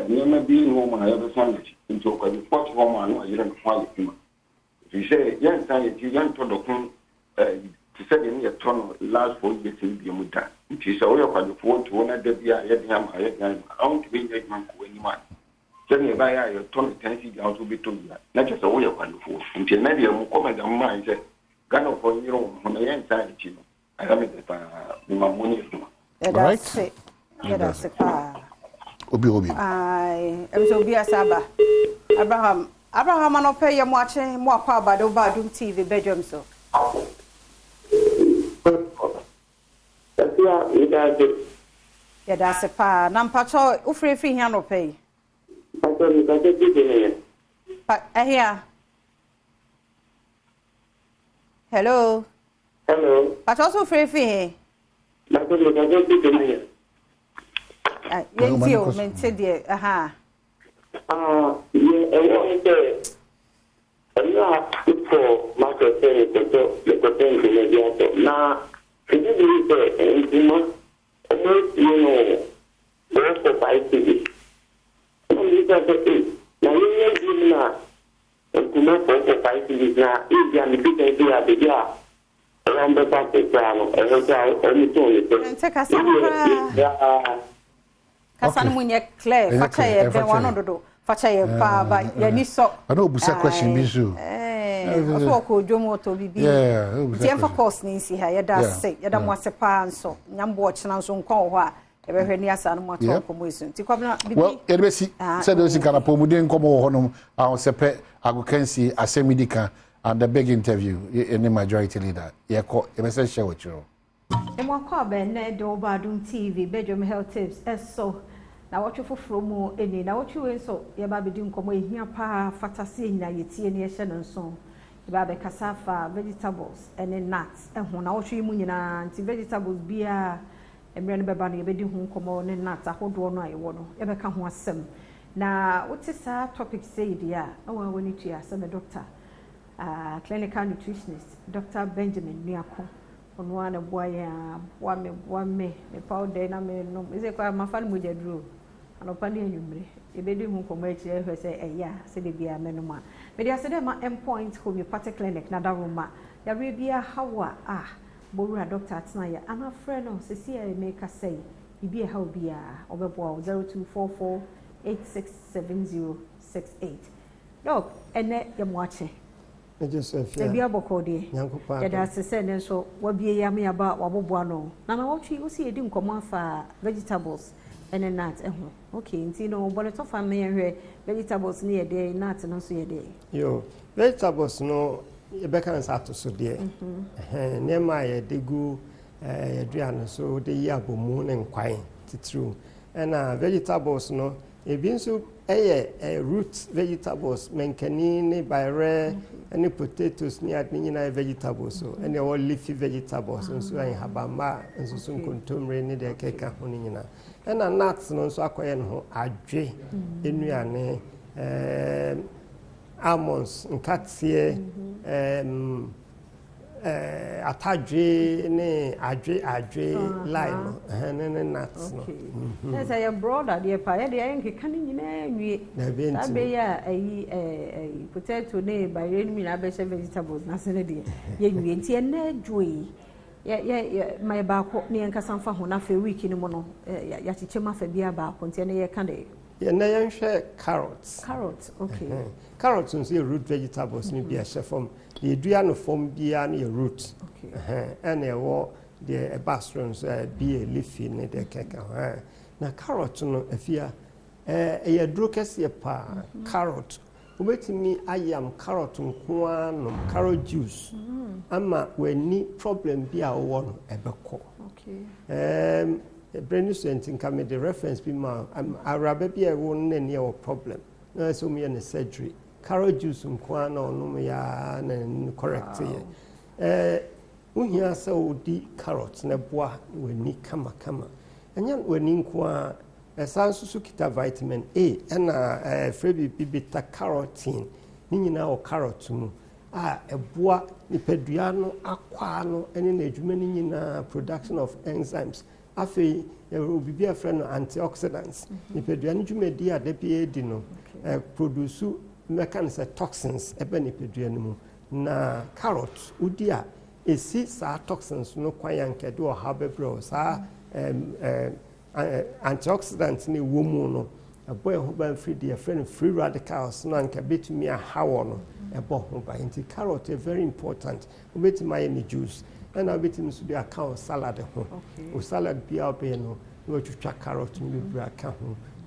nyama bi no ma ya be sandwich into ko di pot ho ma no ayire no fa kuma. If say yan tan ye yan to do kun ti se ni ye to no last 4 years bi mu da. Ti se o yo kwa di fu to na da bia ye di am aye gan on ti bi ye man ko ni man. Sẹ́ni báyà ayọ̀ tọ́nù tẹ́ǹsì ìgbà tó bí tó yà lẹ́jọ́ sọ wọ́n yẹ kwalẹ̀ fún un ntì ẹ̀nà ìdíyẹ mú kọ́mẹ̀dà mú máa ń sẹ́ Ghana fọ yírò wọn ẹ̀yẹ ntá ẹ̀kí nù ayámẹ̀dẹ̀ pàà ní ma mú ní ìfúnma. Ẹ̀dá sí ẹ̀dá sí pàà. Obi. Ẹ̀mí sọ obi asaba Abraham anọpẹ yẹ mu akyẹ mu akọ abado Badwam TV bedroom so. Yɛda ase paa na mpatɔ wofrɛfiri hia nɔpɛ yi hello patɔ so wofrɛfiri he yɛnti o mente deɛ aha Kasana munye clear facha ye be wano dodo facha ye pa ba ye ni so ana obusa question bi so so ko dwomo to bibi ti em focus ni si ha ye da se ye da mo ase pa nso nyambo ochina nso nkon ho a ye be hwe ni asa no mo to ko mo isu ti kwabna bibi well ye be si said we si kana po mu den komo ho no ahun sepe agokansi asemidika and the big interview in the majority leader ye ko ye be say share with you Emo kwa be na do Badwam TV Badwam Health Tips eso na watch foforo mu eni na watch we so ye ba bedi nkomo ehia pa fatase nya yetie ne ye hye no nso ye ba be kasafa vegetables and nuts ehun na watch mu nyina anti vegetables bia emre no beba no yebedi hu nkomo ne nata hodo no ayewo no yebeka ho asem na wote sa topic say dia awa woni tua say me doctor clinical nutritionist Dr. Benjamin Nuako ono ana boya boa me powder na me no ise kwa mafan mu jaduro anopa ne anwumre ebedi hu nkomo achi ehwe say eya se de bia me no ma me dia se de ma endpoint homeopathic clinic na daroma ya rebia hawa Borua Doctor Atnaya ana friend no se see make us say ibi e how bia obebo 0244867068 dog ene yamwache Joseph ya bia bokode ya da se se ne so wabie ya me aba wabobo ano na na wotwi wo see edi nkomo afa vegetables ene nut eho okay nti no bole to fa me hwe vegetables ne ye dey nut no so ye dey yo vegetables no Rebecca Sato so dear. Near my degu Adrian, so the yabomoon and quine, it's true. And vegetables no, a bean soup, a root vegetables, mancanini, by rare, any potatoes near vegetables, so any all leafy vegetables, and so I have bamba, and so soon contum rainy the cake honina. And a nuts no so acquire adre in almonds nkatsie atadwe ne adwe lime ne nuts no say your brother dey pa ye dey nkeka ni nyina nwie na be ya ayi potato ne by enemy na be vegetables na se ne dey ye nwie ntie na dwoi ye my baako ne nkasa mfa ho na fe week ni mo no ya chichema fa bia baako ntie ne ye ka dey na yan share carrots. Carrots, okay. Carrots and say root vegetables ni be a chef from the duano form be an root. Okay. And the bastrons be a leafy ne the keka. Na carrot no if ya a drokes ye pa carrot. Wait me I am carrot no carrot juice. Ama when ni problem be a one ebeko. Okay. Brand new come the reference be ma arabe be a one near problem. No so me an surgery. Carrot juice nkwana no ya na correct ye. Unya so di carrots na boa weni kama. Anya weni nkwa esansu kita vitamin A na frebi beta carotene. Ni nyina o carrot mu. Eboa nipadua no akwa no ene na adwuma ni nyina production of enzymes. Afi obibi afre no antioxidants nipadua ni dwumadi a da bi edi no produce mechanism toxins ebe nipadua ni mu na carrot udi a esi sa toxins no kwayanke do ha bebro sa antioxidants ni wo mu no ebo ho ba free the friend free radicals no anka betumi a hawo no ebo ho ba nti carrot is very important obetumi any juice and I bet him to be a cow salad or salad be out there no to track carrot and be a cow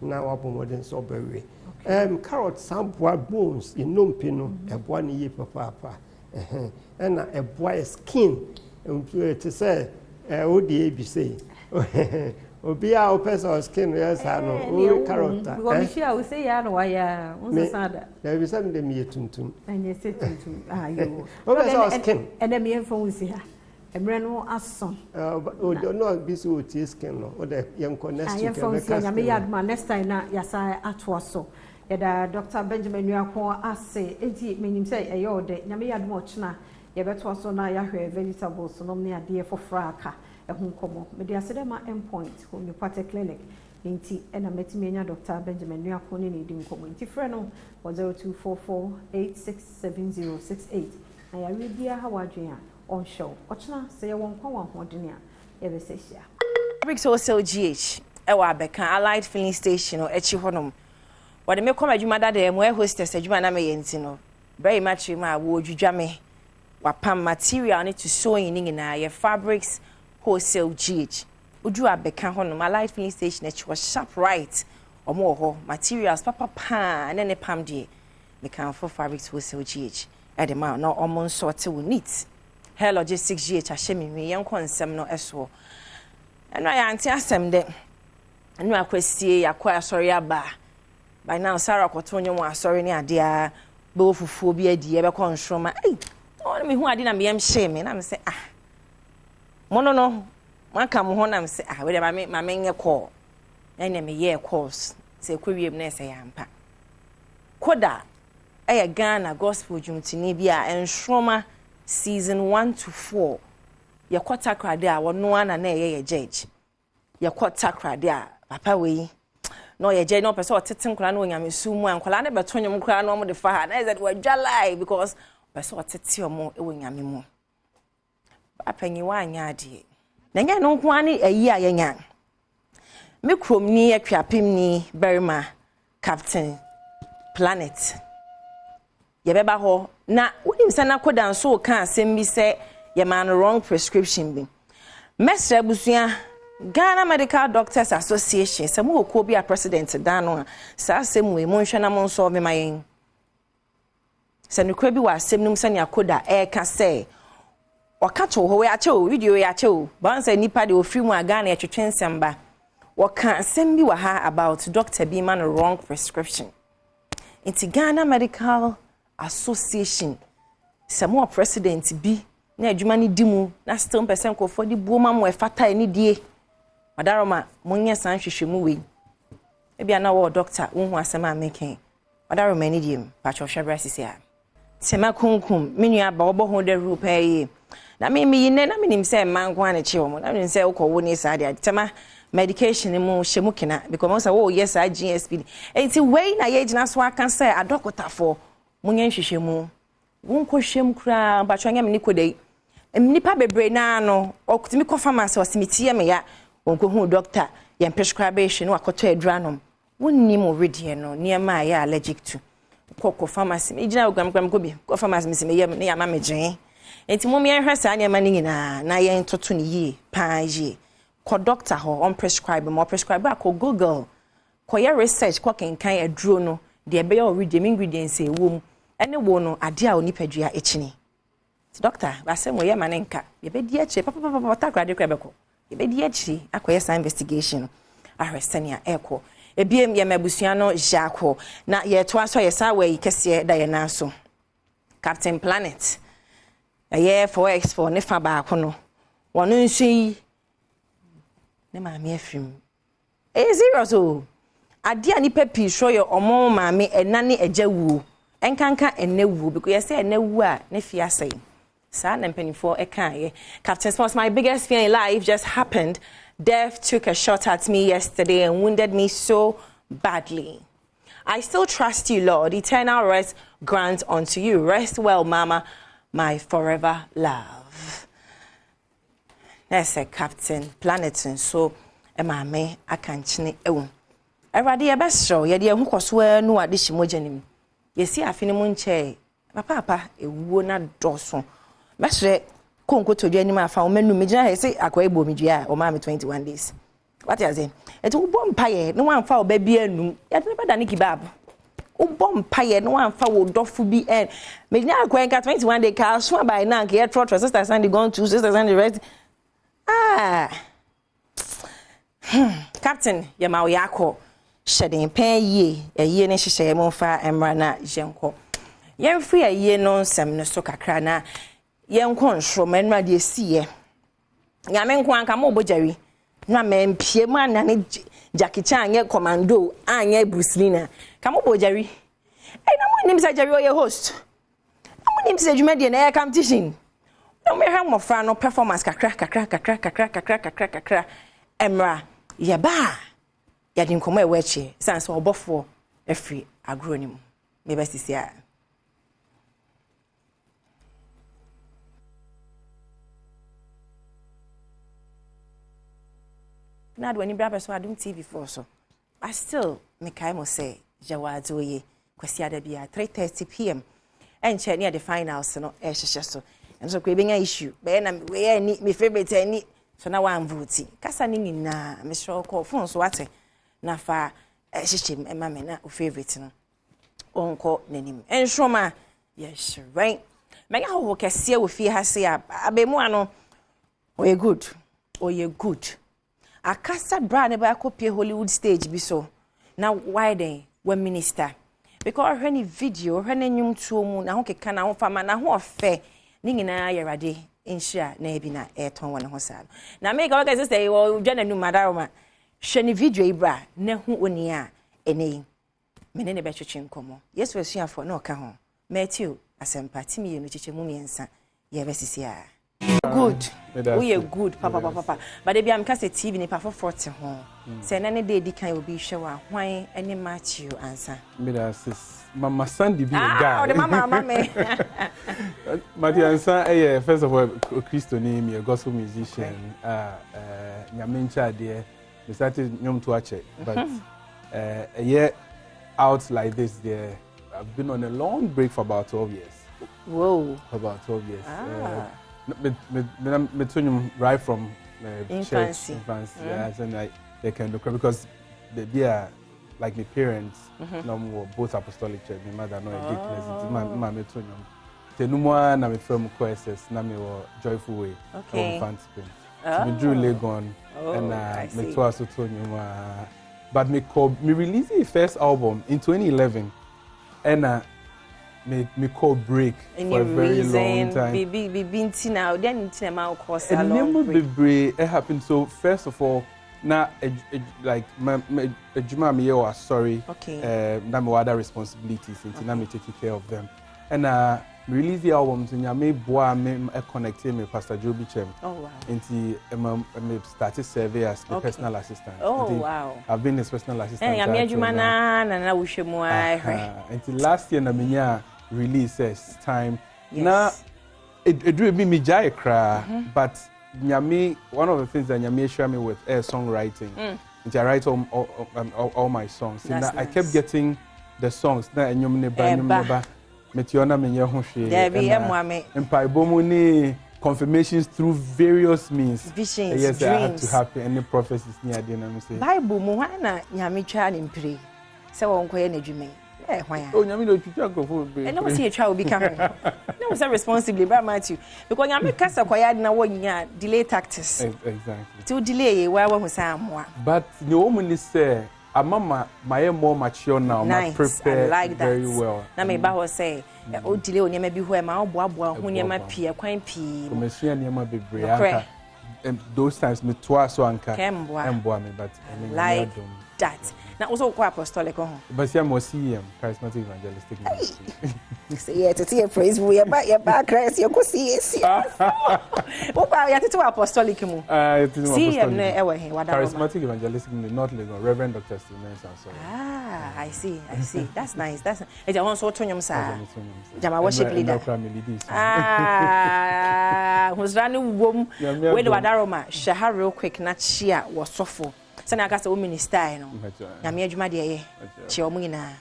now up modern strawberry. Carrot some bones in no pino a one year papa and a boy skin to say oh the ABC or be our person skin yes I know carrot I will say I know why there is something me to and you say to you skin and then me phone see emre no aso no be so skin no the young next week next time na yasa ato so yada Dr. Benjamin Nuako ase enti menim say eyo de nyame yadom ochna yebeto so na yahwe vegetables no ne ade fofra aka ehun komo me de ase dem endpoint homeopathic clinic enti ena metimi nya Dr. Benjamin Nuako ne di nkomo enti frɛ no 0244867068 na ya rebia hawadwen on show ochna say won kwa won hodene a yebesesia Bricks Wholesale GH ewa abeka Allied filling station o echi honom wade me koma adwuma da de mo hostess adwuma na me yenti no very much ma wo dwudwa me wapam material ne to sewing ni na ye Fabrics Wholesale GH udu abeka honom Allied filling station echi was sharp right omo ho materials papa pa ne pam de me kan for Fabrics Wholesale GH ade ma na omo sort wo neat Hair Logistics GH ahemi me yen konsem no eso eno ya anti asem de enu akwasie yakwa asori aba by now Sarah kotonyo mo asori ni ade a be ofufuo bi adi e be konsroma eh on me hu ade na me yem hye me na me say mono no Maka mo honam se we de ma me nye call. Na me ye calls. Se kwiem na se yampa. Koda Ghana gospel jumtini bia enhroma season 1 to 4. Ye kwata krade a wono ana na ye judge. Ye kwata krade a papa we no ye judge no person otete nkura na onyame sumu ankwala na beto nyom nkura na omo de fa ha na is that we jalai because person otete omo e wonyame mu. Apanyi wa anya ade. Na nya no nko ani ayi a ye nya. Me krom ni atwapem ni Berima Captain Planet. Yebeba ho na wonim se na koda nso ka asem bi se ye man wrong prescription bi. Mesra busua Ghana Medical Doctors Association se mo ko bi a president dan no sa asem we mo nhwe na mo nso me mayen. Se no kwa bi wa asem num se ne akoda ka se wakato ho we ache o video we ache o ban se nipa de ofiri mu Ghana etwetwe nsamba waka asem bi wa ha about Dr. B man wrong prescription. Inti Ghana Medical Association samo president bi na adwuma ni dimu na still person ko for di buoma mo efata ni die madaroma monye san hwehwemu we e bia na wo doctor wo hu asema ameken madaroma ni die pacho hwebra sisi a tema kunkum menua ba obo ho de rupa yi na me yine na menim se manko ane che wo na menim se wo ni sa de tema medication mu shemu kina because mo say wo yes a GSP enti we na ye gina so aka say adokota for munye hwehwemu wonko hwem kura ba twanya me nikodai nipa bebre na no okutimi ko pharmacy osimitie me ya wonko hu doctor yem prescription no akoto aduanom wonnim already no niema ya allergic to ko pharmacy me gina ogram ko bi ko pharmacy me se me yem ne ya ma me gyen enti mo me hwɛ sa niema ni nyina na ye ntoto ne yi pa yi ko doctor ho on prescribe mo prescribe ko Google ko ye research ko kenkan aduro no de be ya already ingredients e wom ene wo no ade a onipadua echini doctor ba se mo ye manenka ye be di achi papa takrade kwa beko ye be di achi akoye sa investigation ahwesania eko ebiem ye mabusua no jako na ye to aso ye sa we kese da ye na so Captain Planet ye for expo ne fa ba ko no wono nsu yi ne ma me afim serious o ade ani papi show ye omo ma me enane ajawu enkanka enewu because you say enewu a ne fia say sa na mpanifo eka Captain Sports, my biggest fear in life just happened. Death took a shot at me yesterday and wounded me so badly. I still trust you, Lord. Eternal rest grant unto you. Rest well, Mama, my forever love. That's a Captain Planet and so emame akanchine ewu. Eradi ebestro ye de hu koswe no ade shimojanim. Yesi afini mu nche papa ewuo na doso mesre konko todua ni ma fa o manu megina he say akwa ebo medua o ma me 21 days what you say eti wo bom paye no wan fa o ba bi anu ya de bada ni kibab wo bom paye no wan fa wo dofo bi en megina akwa enka 21 days ka so by now ke trot sisters and gone to sisters and the rest Captain ya ma o yakọ shedding pen ye ne hyehyɛ mo fa emra na jenko yen free ye no nsem no so kakra na yen ko nhro manura de siye nyame nko anka mo bojari na mempie mu anane Jackie Chan anye commando anye Bruce Lee na ka mo bojari na mo nim sa jari o ye host na mo nim sa dwuma de na ye competition no me hwa mo fra no performance kakra emra ye ba ya din komo ewechi sanse obofo efri agronim me besisi a na do ani bra person Adom TV for so but still me kai mo say jawazo ye kwasi ada bia 3:30 p.m. enche near the finals no e hyehyɛ so enso ko ebenya issue be na we ani me favorite ani so na wan vote kasa ni nyina me sure ko phone so ate na fa hyehyem ema me na o favorite no onko nanim enhoma yes right me ga ho kese wo fie ha se abemu ano oye good akasa bra ne ba kopie Hollywood stage bi so na why then when minister because any video when nyum tuo mu na ho keka na ho fama na ho ofe ni nyina yerade inshia na ebi na eton wona ho sa na me ka waka say wo dwa na nu madaroma hwe ni video ibra na hu oni a ene mene ne be twetwe nkomo yesu asuafo na oka ho Matthew asempa timi ye no chiche mu miensa ye besisi a good we are good papa but they be am kase TV ni pa for 40 ho say na ne dey di kan obi hwe wa hwan ene Matthew ansa me da sis mama Sandy be a guy oh the mama me Matthew ansa first of all Christo name a gospel musician nyamencha there we started nyom to ache but a year out like this there I've been on a long break for about 12 years. Whoa. For about 12 years. Me told right from infancy. Yes, and they can do because they are like my parents. No, both apostolic church. My mother no deaconess. My me told you. Te no more na me film courses na me wo joyful way. Okay. From me drew Legon and me told us to tell you. But me released the first album in 2011. And me call break for a very long time. Be now then cinema course a long break. It happened. So first of all, now like my juma me was sorry. Okay. Now me other responsibilities, and now me taking care of them. And release the albums and me boy me connected me Pastor Joby Chem. Oh wow. And me started survey as the personal assistant. Oh wow. I've been his personal assistant. And I'm juma na wish mo until last year na me releases time. Now it drew me jai cry, but nyame one of the things that nyame share me with songwriting. And I write all my songs. And I kept getting the songs na enyom neba Metiona menye ho hwe and confirmations through various means. Visions, yes, dreams. I had to happen. Any prophecies near the name say. Bible mo na nyame twa ne mpire. Se won koye na dwumen. Hwan. Oh nyame do twitwa kofo be. E no mo se twa obi ka ho. No say responsibly bra Matthew. Because nyame kasa koye na wonya delay tactics. Exactly. To delay wa hu say amoa. But the woman is say Mama, my more mature now. Nice. Prepare I like that very well. Na me ba ho say, o delay o nyama bi ho e ma oboaboa ho nyama pie kwan pii. Commercial nyama bebre anka. And those times me twa so anka. Emboa me but like that. Na also kwa apostolic ho. But see am CEM, charismatic evangelistic ministry. Say yeah, to praise we about Christ you go see it. O ba ya to apostolic mu. CEM no e we wada. Charismatic evangelistic ministry not Lagos, Reverend Dr. Steven Sanso. I see. That's nice. That's e ja won so to nyom sa. Jama worship leader. Who's running wom we the wadaroma share real quick na chia was sofo. Sana aka say o minister no. Nyame adwuma de ye. Chi o mu nyina.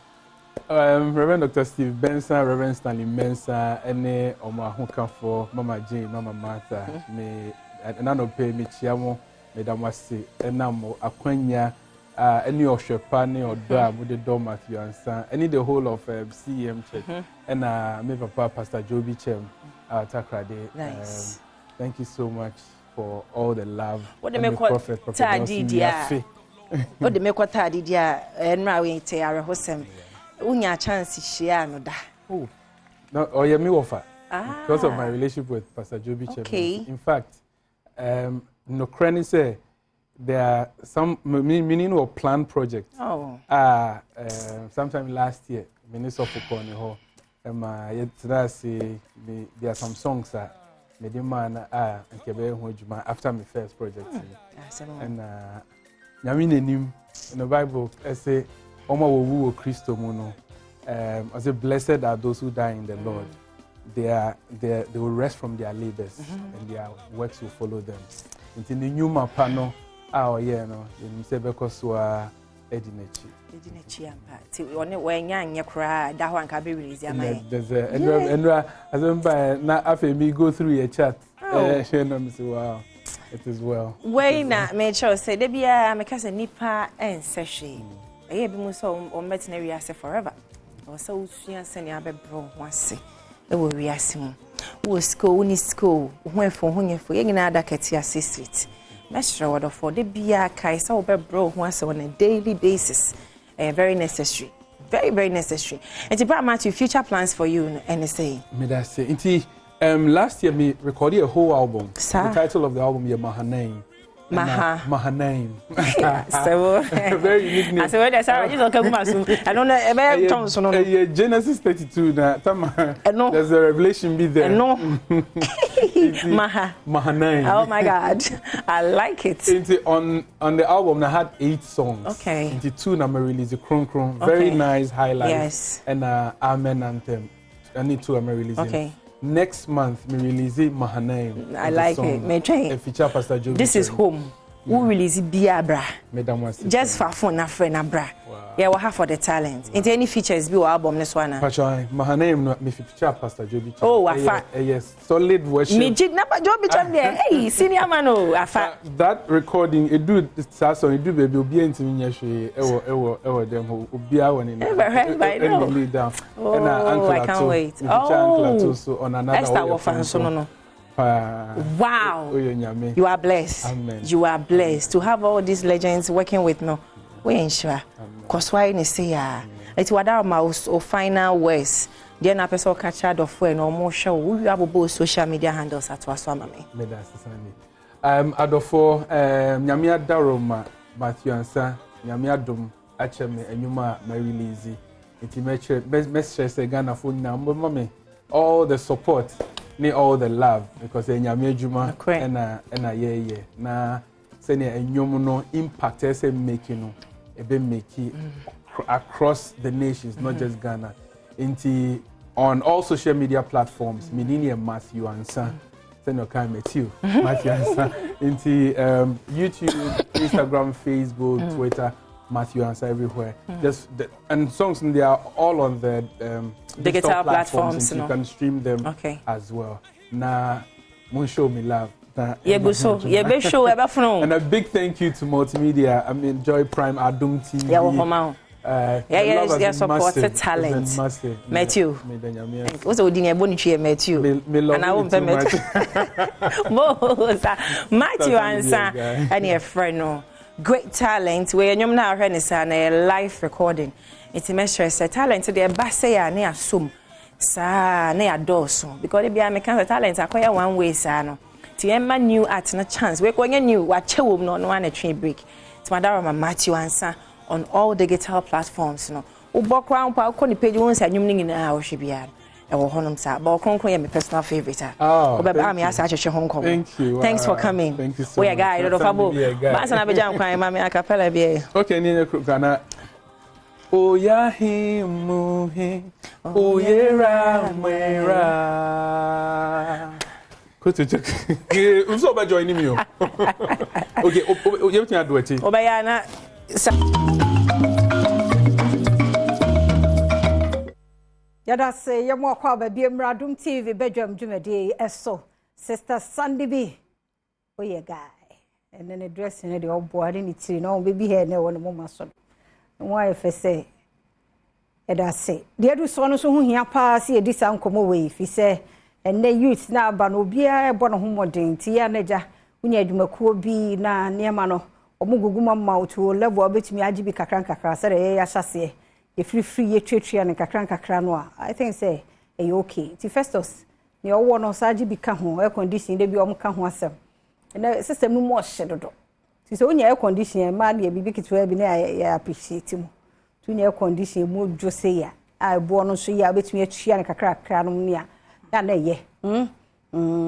Reverend Dr. Steve Benson, Reverend Stanley Mensa, ene omo ahokafo, Mama Jane, Mama Martha, me enano pe me chiamo, me damase, enamo akwanya, any oshepa ne odo mu de do Matthew ansa, any the whole of CEM Church, and me papa Pastor Joby Chem, Takrade. Nice. Thank you so much for all the love. What the Prophet Tadidia. What the make Tadidia enra we te are hosem. Unya chance share no da. Oh. No, oh yeah, me offer. Because of my relationship with Pastor Joby Chem. Okay. In fact, no cranny say there are some meaning or planned projects. Oh. Sometime last year, Minister for Corny Ho. Yesterday say there are some songs that me demand after my first project. And Yamin in the Bible, I say, Oma wo Christo mono. I say, blessed are those who die in the Lord. They will rest from their labors and their works will follow them. Until the new mapano, no, you say because we are Edinechi. Edinechi ampa. Ti one when nya kra da ho anka be release am. There's a as na afi me go through your chat. Wow. It is well. When na me sure say de bia me ka say nipa ensehwe. Eye bi mu so o metina wi ase forever. O so usua se ne abebro ho ase. E wo wi ase mu. Wo school ni school. Ho efo ho nyefo. Ye nyina ada kati ase street. Me sure what for de bia kai so obebro ho ase on a daily basis. Very necessary. Very, very necessary. And to bring Matthew future plans for you and say. Me that say. Inti Last year, me recorded a whole album. Sir? The title of the album is Mahanaim. Mahanaim. So very unique name. I said, "Where Sarah? You don't come I don't know. Genesis 32. There's a revelation be there. No. Mahanaim. Oh my God, I like it. On the album, I had 8 songs. Okay. Into 2 number release the Kron Kron. Very nice highlights. Yes. And Amen Anthem. I need 2 I'm releasing. Okay. Next month, me release Mahanaim. I like it. Me try. A feature Pastor Joe. This is home. Who release Biabra? Just for fun, na friend, na bra. Yeah, we have for the talent. Into any features, be your album this one. Pachai, Mahanaim no me feature Pastor Joe. Oh, afa. Yes, solid worship. Me jig na pa Joe be chan there. Hey, senior man oh, afa. That recording, it do that song, it do baby obi entimi nya hwe ewo dem ho obi a woni na. Lay down. Oh, I can't wait. Oh, so on another. Esther Wofan so no. Wow. You are blessed. Amen. You are blessed to have all these legends working with no. We ensure. Cause why you say it's what our mouse or final words. Then a person catch out of when or more show. We have both social media handles at Waswamami. Adofo Nyamia Daroma Matthew Ansa Nyamia Dum Acheme Enyuma my release. It message say Ghana phone number mommy. All the support. Need all the love because Nyame Juma and yeah na say enyom no impact say making no e be make across the nations, not just Ghana. On all social media platforms, Menini and Matthew Ansa. Send your kind Matthew Ansa. YouTube, Instagram, Facebook, Twitter, Matthew Ansa everywhere. And songs they are all on the digital platforms, you can stream them as well. Na mun show me love. And a big thank you to Multimedia. I mean Joy Prime Adom TV. Yeah, supported talent. Matthew. What's the name? Bonichi Matthew. And I won't permit. Matthew Ansa and your friend no. Great talent. We are now running a live recording. It's a measure say talent to the basaya ne asum sa ne adoso because they be American talent acquire one way sa no ti emma new art na chance we kwanya new wa chewum no no na train break it's madara Matthew Ansa on all digital platforms no ubokra mpa ko ni page won sa nyum ni na wo hwe bia e wo honom sa ba okronkron ye my personal favorite obeba me asa ahwehwe honkom. Thank you. Thanks for coming. Thank you so we guy do fabo ba sana be jam kwan ma me acapella bia okay ni Ghana. Oh ya himuhi oh yera mwera kote uso ba join me o okay you can do it obaya na yada say yemo akwa ba bi Adom TV Badwam dwumade eso sister Sandy B oye guy and then the dress in the old boy ni tiri no baby hair na won mo maso why if say eda say de adu so no so hu hia pa se edi sa nkomo we fi say enne youth na aba no bia ebo no homodin ti ya naja unya adwumakuo bi na niema no omuguguma ma otu level obetumi agibi kakran say ya hyase e free ye twetwea ne kakran no I think say e okay ti Festus ne owo no sa agibi ka ho air condition de bi om ka ho asem ene system no mo hyedodo ti so unya air condition ma na bibi kitwa bi na ya appreciate mu tunya air condition mu dwose ya a bo no so ya betumi atwea ne kakran no ne ya na ye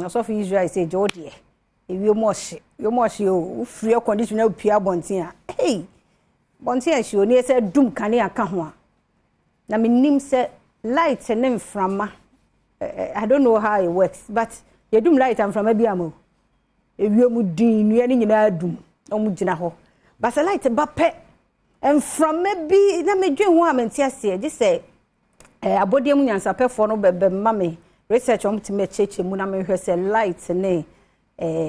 so for Israel say jodie ewie mo hye o free air condition na pia bontin a hey bontin a hye oni say dum kane aka ho a na menim say light and mframa I don't know how it works but you dum light and frama bia mo ewie mu din nua ni nyina dum omu gina ho but say light ba pe mframa bi na medwen ho a mentiase je say abodie mu nyansapefo no bebe mame research on to make cheche mu na me hwe say light ne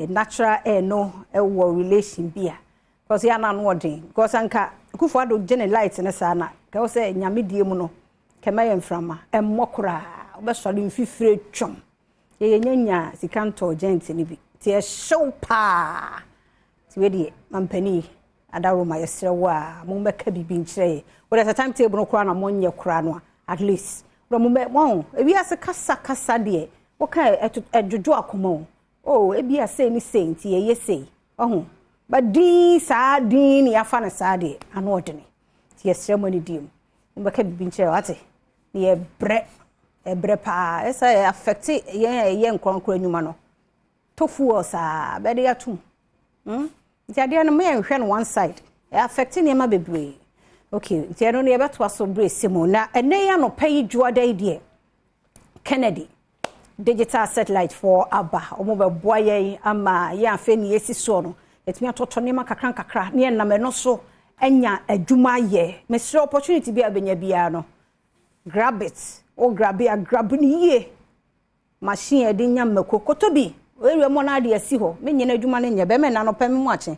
natural air no wo relation bia because ya na no odin because anka kufu ado gene light ne sa na ka say nyame die mu no kema ye mframa emmokura obesori mfifire twom ye nyanya sikanto gent ni bi ti e show pa ti we die mampani adaro ma yesrewa mo meka bibi nkire we at time table no kura na monye kura no at least from mo ebi ase kasa de okay adwojo akomo oh ebi ase ni sei nti ye sei ohu but di sa din ya fa na sa de ano odene ti ye ceremony dim mbaka bibi nche wate ni ebre pa esa affect ye nkronkro anuma no tofu osa be de atum nti ade no me hwe no one side affect ni ma bebre okay nti eno ne beto aso bre simo na ene ya no pay juada ide Kennedy digital satellite for aba omo be boye ama ya afa ni esi so no etimi atoto ne kakra ne na me no so enya adwuma ye mesre opportunity bi abenya bia no grab it o grab ni ye machine e de nya makokoto bi ewe mo na de asi ho me nyina adwuma ne nya be me na no pem mu ache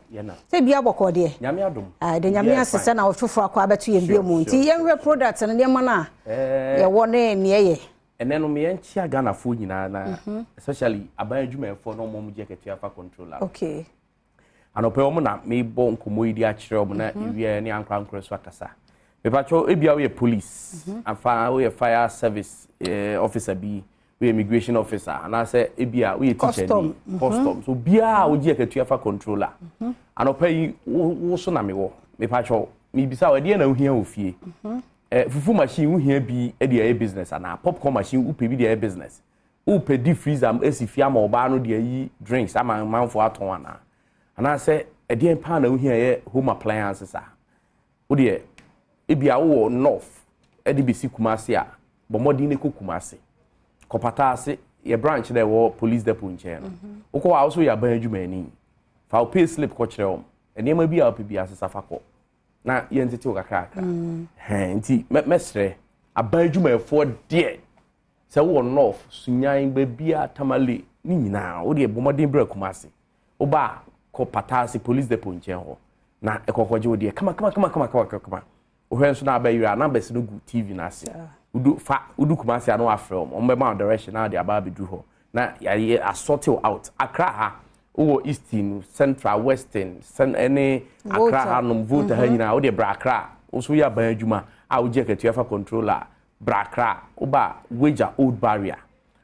se bia bokọ de nyame adom de nyame asese na ofofo akwa abeto ye bia mu nti ye nwe product ne ma na ye wo ne ye eneno me enchia Ghana fo nyina na especially aban adwuma fo no mom je ketua fa controller okay anope omo na me bo nkomo idi a kire omo na iwie ne ankra so akasa me pacho ebia we police afa we fire service officer bi we immigration officer and say ebia we teacher ni custom so bia wo je ketua fa controller anope wo so na me wo me pacho me bisa we de na ohia ofie fufu machine uhia bi e de business ana popcorn machine upe bi de business upe deep freezer esifia ma oba no de yi drinks ama manfo aton ana say e de pa na uhia ye home appliances wo de e bia wo north e de bisi kumase a bomodi ne kokumase kopata ase ye branch there wo police depot nche no wo also ya ban adwuma ani fa pay slip ko kire om e ma bi a ope bi asesa fa ko na yentete o kakra nti mesre abadwuma efo de se wo north sunyan ba bia tamale ni nyina wo de bomodin bra kumase wo ba ko patasi police depot nche ho na ekokoje wo de kama wo hwenso na abayira na bese no gu tv na ase udu kumase anu afrem o mbema direction na de ababedu ho na ya assort out akra ha wo eastern central western any akra hanum vote ha nyina wo de brakra wo so ya ban adwuma a wo je ketua fa controller brakra wo ba wager old barrier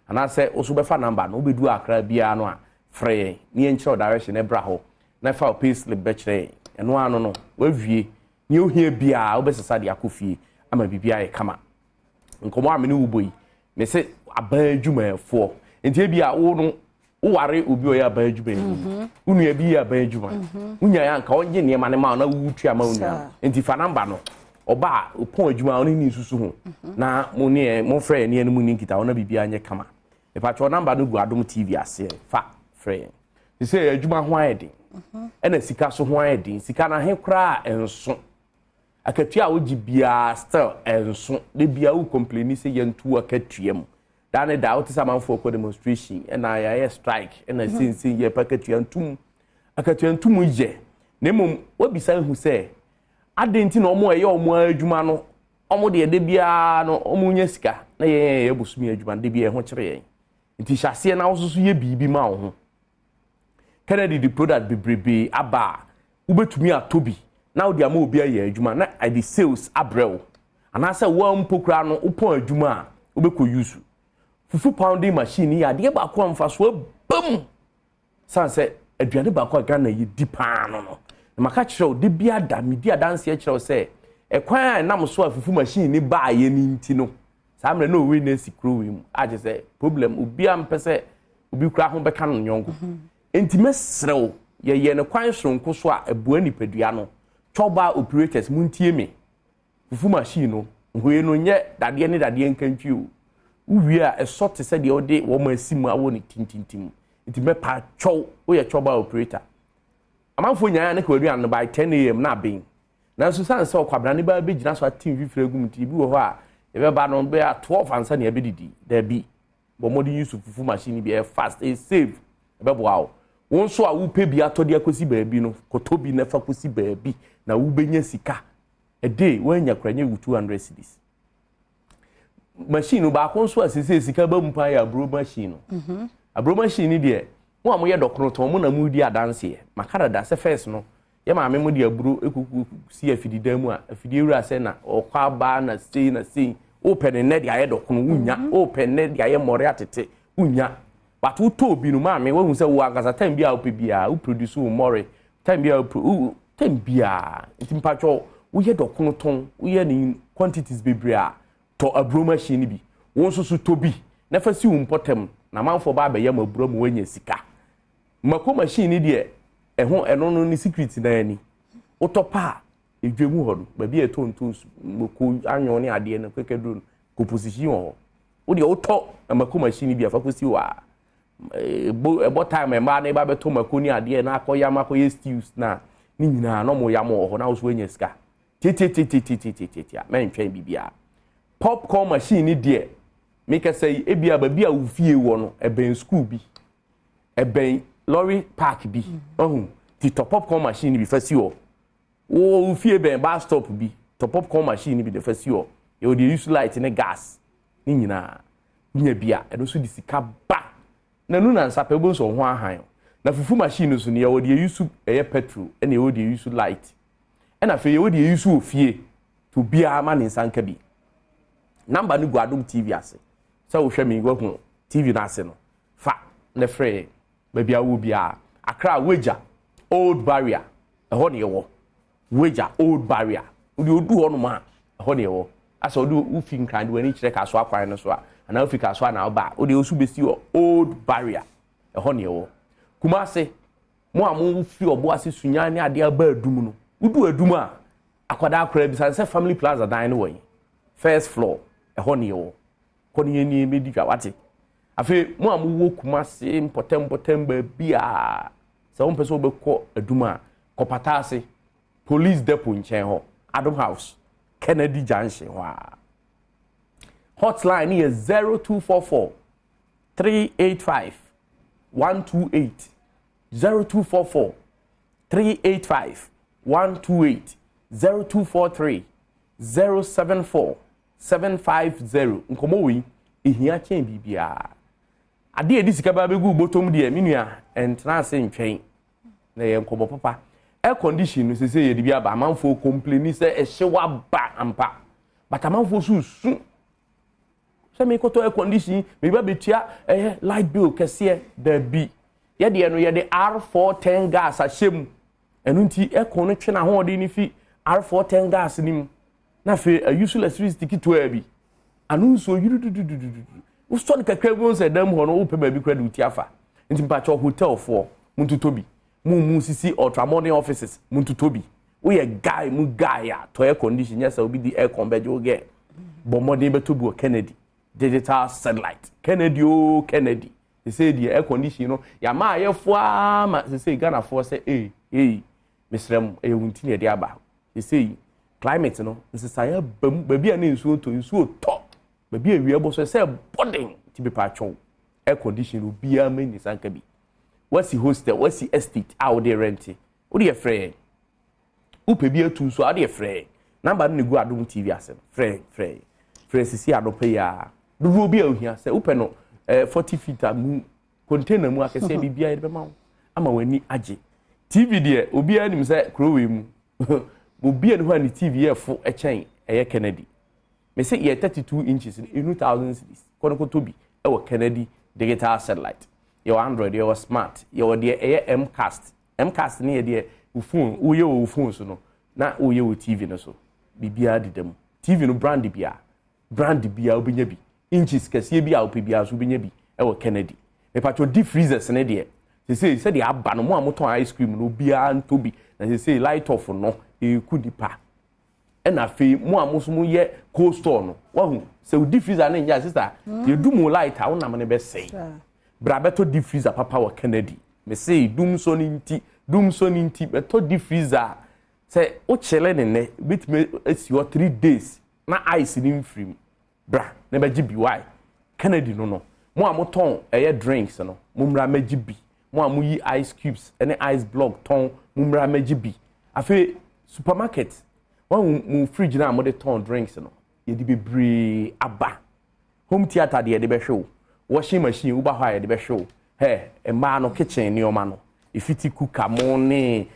ana se wo so be fa number no bedu akra bia no a free ni enchiro direction e bra ho na fa pay slip be kire eno ano no wawie ni ohia bia wo be sesa de akofie ama bibia e kama nkomo amene wo boyi me se aban adwuma efo enti bia wo no ware obi oya ban adwuma ni unu abi ya ban adwuma unya ya nka onje ne ma ne ma na wutu ama unya enti fa number no oba opon adwuma oni ni susu ho na mo ne mo frɛ ne anu mu ni nkita ona bibia anye kama e pa cho number no gu Adom TV ase fa frɛ ni se adwuma ho ayedin ena sika so ho ayedin sika na he kra enso akatua oji bia still enso de bia wo complain se yentu akatuam dane da otisa manfo ko demonstration na ya strike na sinsin ye pakatuantum akatuantum je nemom wabisa hu se adenti na omo eye omo adwuma no omo de bia no omo nya sika na ye busumi adwuma de bia ho kire ye nti hyase na wososo ye bibi ma wo ho Kennedy the product bebrebe aba ubetumi atobi na wo de ama obi aye adwuma na I the sales abrel anasa wo mpokura no upon adwuma a ubeko use fufu pounding machine ya de ba ko amfa so bam sanse aduane ba ko Ghana yi dipa no no maka kire de bia da media dance kire se ekwan nam so fufu machine ni ba ye ni nti no samre no we na sikro we mu age se problem obi am pese obi kura ho beka no nyongo enti mesrew ye ne kwan sonko so a ebua nipadua no choba operators muntie me fufu machine no hoye no nye dade ne dade nkantwi o uwie a esot se de ode wo ma asimu awo ne tintintim enti me pa chow wo ye choba operator amanfo nyaa ne kwa aduan no by 10 am na ben na so san se okwabra ne ba begina so atim fifragum ti bi wo ho a ebe ba no be a 12 ansa ne abedidi da bi bo modi use fufu machine bi e fast e save ebe bo awo won so a wo pe bi atodi akosi ba bi no kotobi na fa kosi ba bi na wo benya sika a day when nya kranye 200 cedis machine ba kon so asese sika ba mpa ya bro machine abro machine de wo am ye dokoro to mo na mu di adanse makara da se first no ye ma me mo di abro ekuku si afidi dan mu a afidi ewura se na okwa ba na sei open ne de aye dokoro wunya open ne de aye more atete unya but wo to bi no ma me wo hu se wo agasa time bia wo pe bia wo produce wo more time bia wo time bia ntimpatwo wo ye dokono ton wo ye ni quantities bebrea to abro machine bi wo nso so to bi na fa si wo mpotem na manfo ba ba ye mabro mu wanya sika mako machine de eho eno no ni secret na ani wo to pa edwemu ho no ba bia tonton mako anyo ne ade na kwekedro ko position ho wo de wo to mako machine bi afa ko si wa ebo time ma na ba beto mako ni ade na akoya makoye stews na ni nyina no mo ya mo ho na wo so wanya sika titi men twen bibia popcorn machine de make say ebia ba bia wo fie wo no eben school bi eben lorry park bi ti top popcorn machine bi fasi wo fie ben bus stop bi top popcorn machine bi de fasi you dey use light and gas ni nyina nya bia e do so di sika ba na nu na nsape bo so ho ahan na fufu machine so ne you dey use petrol and you dey use light and afi you dey use ofie to bia ma ne sanka bi number ni Badwam TV ase so wo hwe mi go hu TV na ase no fa na free ba bia wo bia Accra Weja Old Barrier ho ne wo Weja Old Barrier odi odu ho no ma ho ne wo asa odi ufi nkran de wani kire ka so akwan no so a na ufi ka so na oba odi osu besi Old Barrier ho ne wo kuma ase mo amu fi obo ase sunya ne ade aba adum no udu adum a akwada akra bi sanse family plaza dan no wo first floor ho ne wo ko ne ni medi dwa wate afi mo amu wo kuma se potem ba bia se won pese obekọ adum a kopata ase police depot nchen ho Adom House Kennedy Junction ho hotline is 0244 385 128 0244 385 128 0243 074 750 nkomo wi ehia chen bibia ade edi sika ba begu botom de minua entra se ntwen na ye nkomo papa air condition no se ye bibia ba manfo complain se ehyewa ba ampa but amanfo su se me koto air condition me ba betua light bill kese da bi ye de no ye de R410 gas ahyem enu nti aircon no twe na ho de ni fi R410 gas nim na fe a usual electricity kitwa bi anu so yududududu wo stone kakra bi on se dam ho no wo pe ba bi kra de uti afa nti mpacho hotel for muntutobi mu sisi ultramodern offices muntutobi wo ye guy a to air condition yes obi di aircon beje wo get bo modern betobi o Kennedy digital satellite Kennedy they say the air condition no ya ma ayefo ama they say Ghana for say Mr. Wunti ne de aba they say climate no nsesaya bam baby na nsuo to baby awie bo so say boarding ti be patcho air condition no bia ma ni sanka bi what's the hostel what's the estate out there rent wo de frɛ upe bi atu so ade frɛ number no go Badwam TV asem frɛ sisi adope ya do bi ahia say upe no 40 feet agu container mu akese bibia de be ma ama wani age TV de obi anim say krowe mu obi anu ha ni TV efo echen Kennedy me say 32 inches in 2000 cities kono ko tobi e Kennedy digital satellite your Android your smart your de Mcast ni de phone uye wo phone so no na uye wo TV no so bibia didam TV no brand bia obenya bi inches kase bi a opebia so obenya bi e Kennedy me patcho deep freezers ne de say de aba no mo amoton ice cream no bia ntobi na say light off no e kudipa e na fe mo amoso mo ye cold store no wahu say deep freezer na nya sister ye du mo light a wona me be say brabeto deep freezer papa wa Kennedy me say dum so ni nti beto deep freezer say o chele ne bit me esi 3 days na ice ni mfrim bra na be gibi why Kennedy no mo amoton drinks no mo mra magibi mo amuyi ice cubes and ice block ton mo mra magibi afi supermarket one mo fridge na mo de ton drinks no ye di bebre aba home theater de be show washing machine uba hwa de be show ma no kitchen ni o ma no ifiti cooker mo ne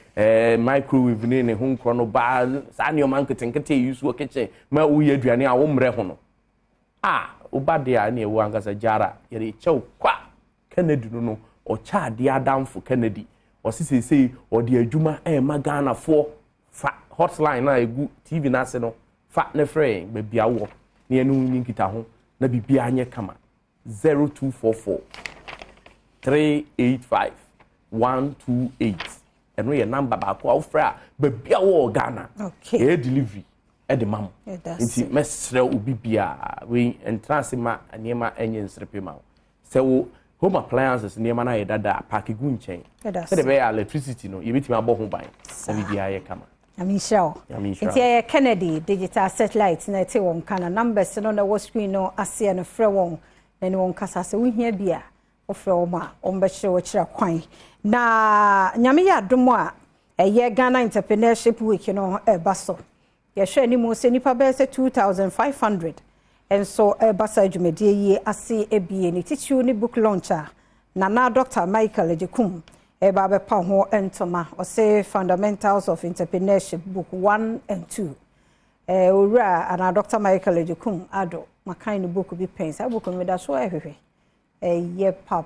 microwave ne ho nkro no ba sa ni o man kitchen use wo kitchen ma wo ye aduane a wo mre ho no obade a na ewu angasa jara yere chew kwa Kennedy no o cha de adamfo Kennedy osisese o de adwuma Ghana for fa hotline na egu TV na ase no fa ne frɛ be bia wo na enu nkita ho na bibia anye kama 0244 385 128 eno ye number ba ko ofra be bia wo Ghana e delivery e de mam nti mesrɛ obi bia we entrance ma anema enye nsrepe ma se wo home appliances niema na ye dada pack gu nchen se de be electricity no ye bitima abɔ ho ban na bibia ye kama Amisha. It's Kennedy digital satellite na te won kana numbers no na screen no ase na frɛ won na ne won kasa se wo hia bia wo frɛ wo ma on be kyerɛ wo kyerɛ kwan na nyame ya domo a ɛyɛ Ghana Entrepreneurship Week no baso ye hwɛ ni mo se nipa be se 2500 and so basa dwumadie yi ase ebie ni titiri ni book launcher na Dr. Michael Ejekum eba be pa ho entoma o say Fundamentals of Entrepreneurship book 1 and 2 owura ana Dr. Michael Ejekum ado makan ni book bi pen sa book me da so ehwehwe ye pa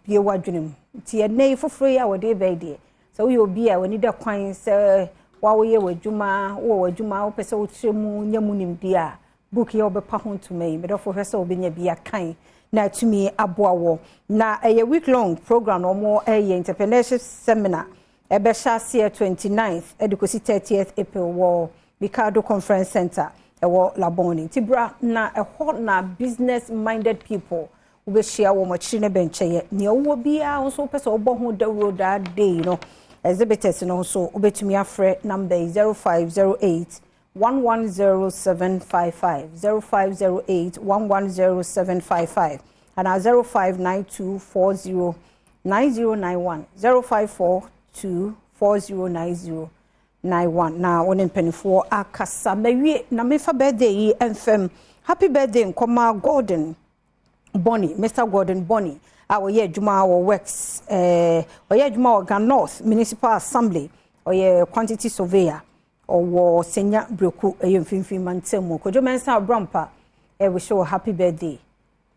bie wadwenem ti enei foforo ya wo de be de so we obi a woni da kwan se wa wo ye wadwuma wo pese wo tremu nyamu nimdi a book ye obepa ho ntoma me do fo hwese obenya bia kan na tumi aboawo na a week long program no mo entrepreneurship seminar ebe shase 29th edukosi 30th April wo Mikado Conference Center wo Laboni tibra na hot na business minded people we share wo machi ne bencheye ne wo bia so pese obo ho dawro that day no exhibitors no so obetumi afre number 0508 110755 0508 110755 and 0592409091 0542409091 na wonen penifo akasa mawie na mefa birthday yi emfem happy birthday nkoma Gordon Bonnie Mr. Gordon Bonnie awoye adwuma wo works oye adwuma wo North Municipal Assembly oye quantity surveyor owo senya breku mfimfim mantemu kojo mensa abrampa we show happy birthday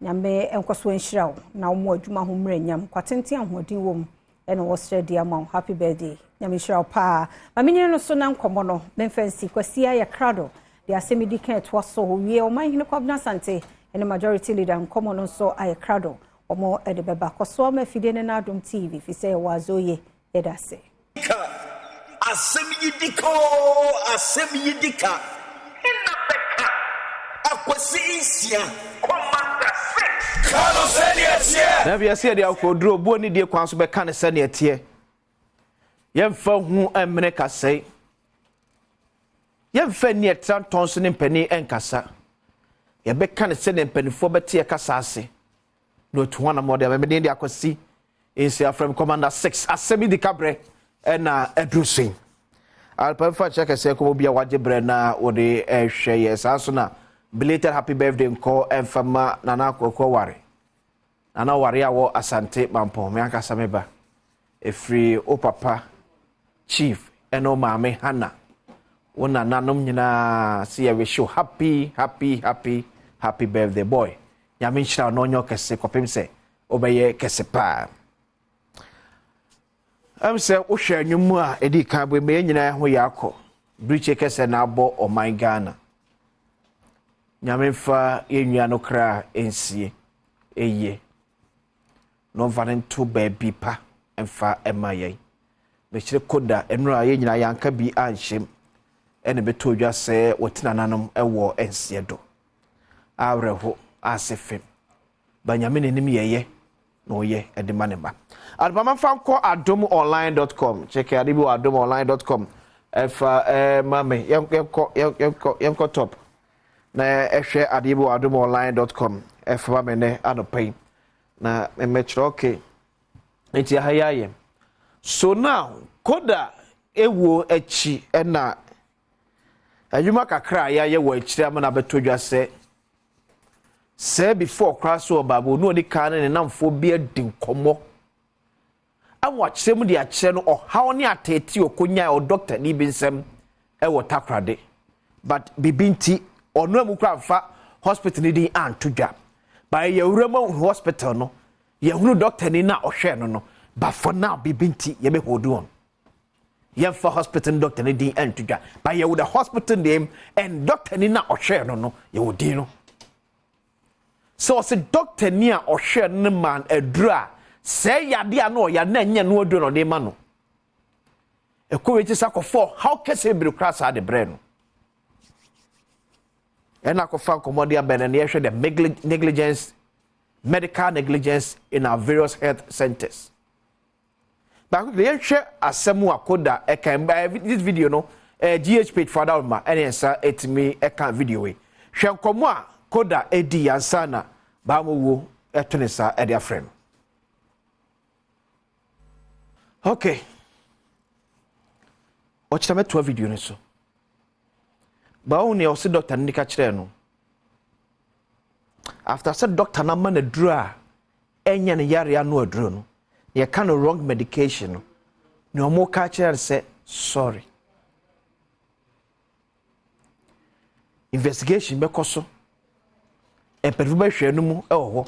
nyame enkoso enhirawo na wo adwuma ho mranyam kwatente ahodin wom ene wo sre dia ma happy birthday nyame hirawo pa mamini no so na nkomo no memfansi kwasia ya krado de asemidi kan to so wie o man hine kwabna sante ene majority leader nkomo no so ay krado omo ede beba koso ma fide ne na Adom TV fi say wazoye yedase Asemyidika ina beka akwasi insia komanda se kano sene etie na bia se de akodro bo ni de kwan so beka ne sene etie yemfa hu emene kasai yemfa ni etra tonso ne mpani enkasa ye beka ne sene mpanifo bete kasa ase no to na mode me de akwasi insia from commander 6 asemyidika bre ena edrusin alpafa check say ko bia waje bre na wode ehwe yes aso na belated happy birthday nko emfama nana akoko ware nana ware awo asante mampo me aka sameba efri o papa chief eno maame hana wona nanom nyina see ya wish you happy birthday boy nyame nchira no nyo kese kopem se obeye kese pa say wo hwe anwum a edi kan bo me nyina ho yakọ briche kese na abo o my Ghana nyame fa yenua no kra ensie eye no vanento baby pa emfa emaye me kire koda enura ye nyina yanka bi anhyem ene beto dwa se wotina nanom ewo ensie do awreho asefem banyame nenim yeye no ye edimaneba albama fanko adomonline.com check adibo adomonline.com if mame yanko top na ehwe adibo adomonline.com if mame ne anopai na emechro okay enti hayaye so now koda ewo echi na adwuma kakra ya ye wo echi am na betodwa se before crash o babo no di kan ne namfo bi adi komo awa kyerem de akyere no ohaw ne ateti okonya o doctor ni bi nsem e wo takrade but bibinti ono amukra fa hospital ni din anto dwa ba ye wurama hospital no ye hunu doctor ni na ohwe no but for now bibinti ye be hold on ye for hospital doctor ni din anto dwa ba ye with the hospital name and doctor ni na ohwe no ye wodi no so se doctor ni a ohwe no man adura say yade a no ya na nya no odo no de ma no ekowechi sakofo how kese bureaucrats are the brain and akofa komodia benen ye hwe the negligence medical negligence in our various health centers but the hwe asemu akoda e kan by this video no GH page for that ma ene nsa etimi e kan video we hwe nkomo a koda edi yansana ba mo wo etonesa e dia friend okay ochitame to video ni so ba woni o se doctor ndika kire no after said doctor na man adura enya ne yare anu aduro no ye kind of wrong medication no ne o mo ka kire say sorry investigation be koso e perfu be hwe no mu e ho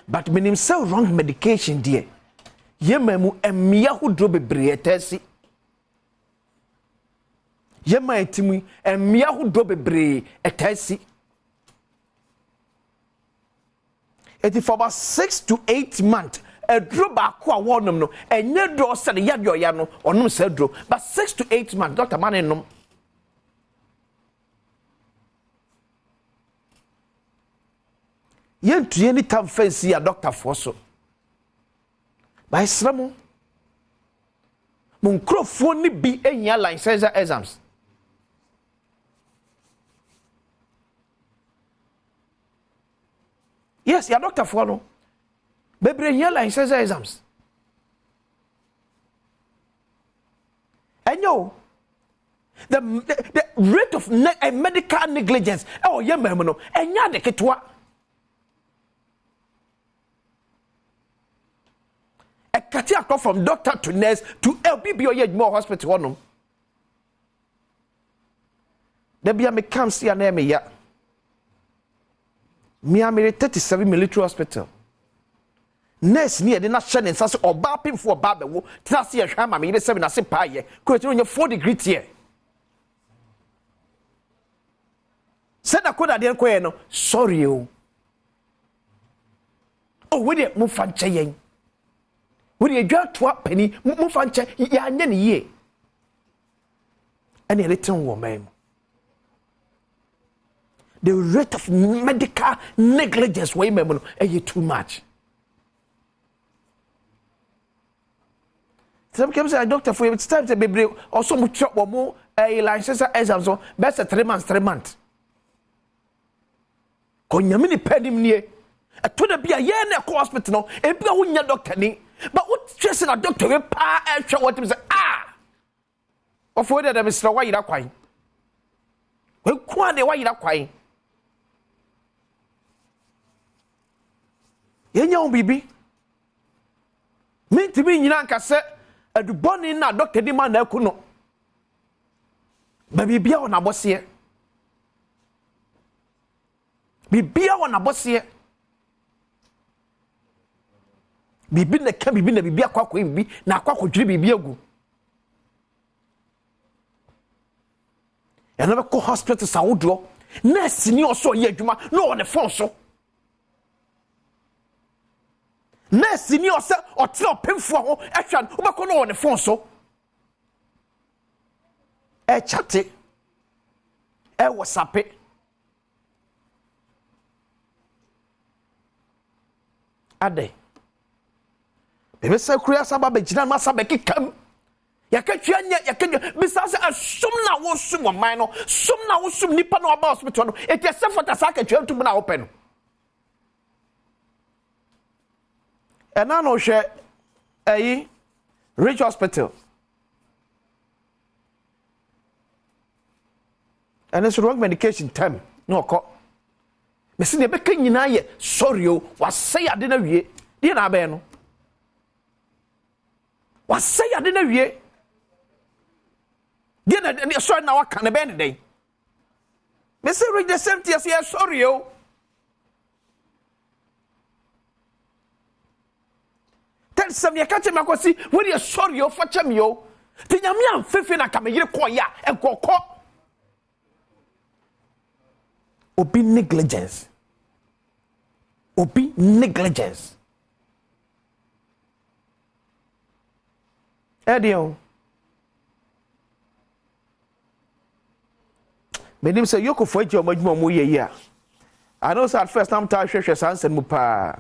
but minim say wrong medication there yemamu emia hudro bebre etasi yema etimu emia hudro bebre etasi it for about 6 to 8 months a dro ba ko awonum no enye dro se ya de oya no onum se dro but 6 to 8 months doctor manenum yentu any time fancy ya doctor for so by sramo mon crofo ni bi enya license exams yes ya doctor for no bebre enya license exams enyo the rate of medical negligence oh yeah no enya de ketwa a kati akọ from doctor to nurse to LBB or more hospital honum. There be a me come see an eme ya. Me am 37 military hospital. Nurse near the national and says or bapping for babe wo. Trust ye shama me 7 as a pie. Quit on your 4 degree here. Said I could have done no. Sorry you. Oh, we did move fan chain. We dwa to penny move and check ya nya ne ye any written woman the rate of medical negligence way member too much some come say doctor for it's time to be also mu chop mo a license exam so best 3 months konyamini pedim nie to the bia ye na hospital no e bia wo nya doctor ni but what stressing a doctor we pa e hwe what him say of where the Mr. why yira kwan we kwa de why yira kwan ye nya bibi mentimi nyina nka se aduboni na doctor di ma na aku no ba bibia wona bose bibia wona bose bibi na ka bibi na bibi akwakọ bibi na akwakọ dwiri bibi agu ya na be ko hospital sawodo nurse ni oso ye adwuma no on the phone so nurse ni oso otre opemfo ho ehwan wo be ko no on the phone so e chate e whatsapp ade bebe se kuria saba be gina ma saba kikam yakatwa nya yakatwa bisase asum na wo sum oman no sum na wo sum nipa na oba hospital no etese fota sakatwa ntum na open no ena no hwe ayi Rich Hospital and it's wrong medication time no ko me se ne be kan nyina ye sorry o wasay ade na wie die na be no wasay ade na wie die na sorry na waka na be ne dey me say read the same thing as you sorry yo. Tell some you catch me akosi when you sorry yo for chem yo. Ti nyame amfefe na kameyire koya enkoko. Obi negligence. Obi negligence. Edio. Menim say yoko for eji omadwuma mo ye ya. I know say at first time ta hwehwe sansen mu pa.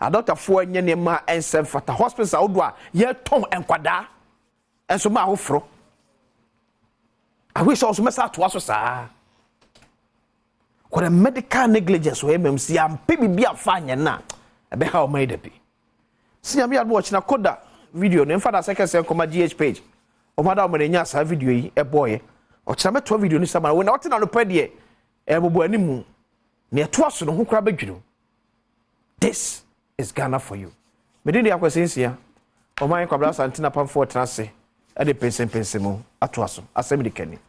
Adota fo enye ne ma ensem fata hospital odo a ye ton enkwada. Enso ma hofro. I wish also mesa to aso saa. Kwa medical negligence we MMC am pebi bia fa anya na ebe ha o mai da bi. Si am ya watch na koda video no mfa second say koma GH page. O mada o me nya sa video yi e boy. O kira meto video ni sama we na ote na no pa de e bobo animu. Ne to aso no ho kra badwiro. This is Ghana for you. Me dey akwasensia. O man kwabla santina pamfo trase. E de pensen mu ato aso. Asem de kani.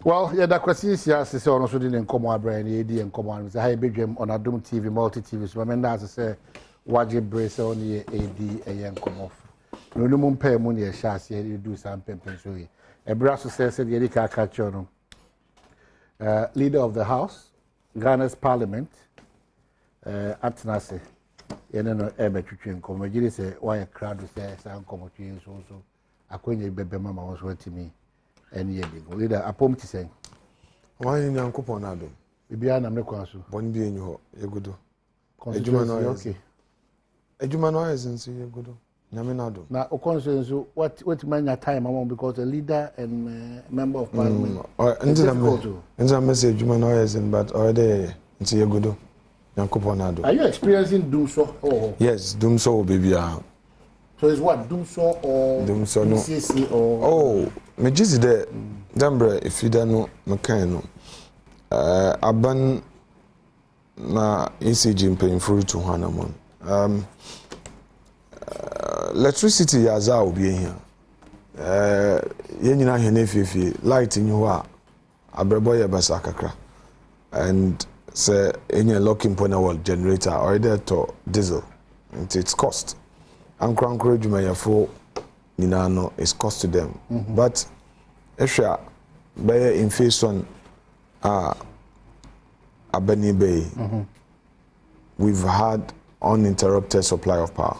Well, yeah, that question is yes, it's also didn't come on brain, AD and come on. Say, Badwam on Adom TV, multi TV. So, I as I say, Wajib brace on the AD and come off. No moon pay money a chassis, you do some pension. A brass says, the Erika Kachono, leader of the House, Ghana's Parliament, Atnase, you know, Ebetrian come. You say, why a crowd says, I'm coming to you also. I couldn't be Mama was waiting me. And ye leader apom ti sen why nyankopon na adom bibia na mekwa so bon bi enyu ho yegudo ejuma no okay ejuma no ezenso yegudo nyame na adom na okonsenso what manya time among because a leader and member of parliament nza message ejuma no ezen but already nti yegudo nyankopon na adom are you experiencing doom so oh yes doom so bibia so it's what Doomso or Doomso no CC or oh me just there dembre if you don't know me kind no aban na ECG mpanyimfo to hana mon electricity yaza obi here ye nyina hene fefie light nyi ho a abrebo ye basa kakra and say any locking point wall generator or there to diesel and its cost and encourage for Ninano is cost to them. But Esha by inflation Abeni Bay we've had uninterrupted supply of power.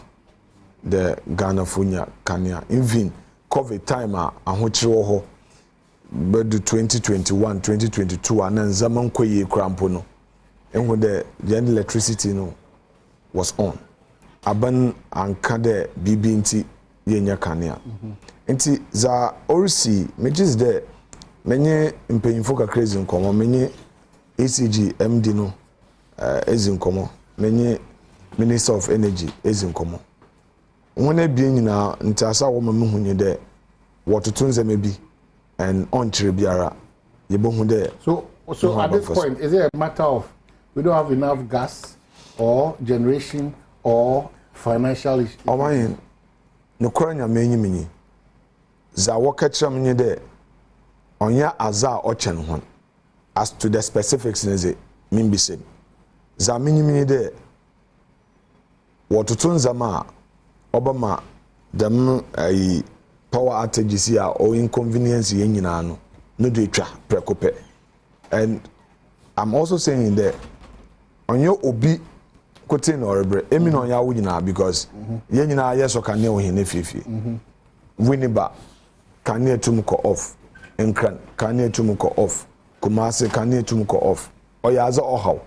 The Ghana Funya Kenya even COVID time and which ho but 2021 2022 and then zaman kwe krampono and when the electricity no was on. Aban anka de bibi nti yenya kanea nti za orisi mejis de menye mpanyimfo ka crazy nkomo menye ECG MD no ezi nkomo menye Minister of Energy ezi nkomo wona bia nyina nti asa wo mamuhunye de wototunze mebi and on chire biara yebohu de so at this point is it a matter of we don't have enough gas or generation or financial issue? Oh man, no kwanya menyi za wakacham nye de onya aza ochen ho as to the specifics neze mimbise za menyi de wotutun zama obama dem ai power outages ya or inconvenience yen nyina no do twa prekope and I'm also saying that onyo obi kotin orebre emi no ya wonyina because ye nyina yeso kan ne ohene fifi winiba kan ne tum ko off enkran kan ne tum ko off kumase kan ne tum ko off oyaza ohaw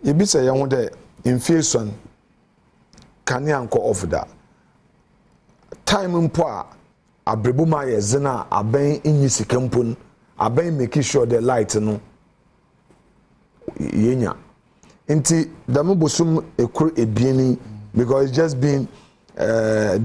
ye bi se ye ho de inflation kan ne anko off da time mpo a abrebuma ye zina aban inyi sikempon aban make sure the light no yenya Inti damu bosum ekuru ebieni because it's just been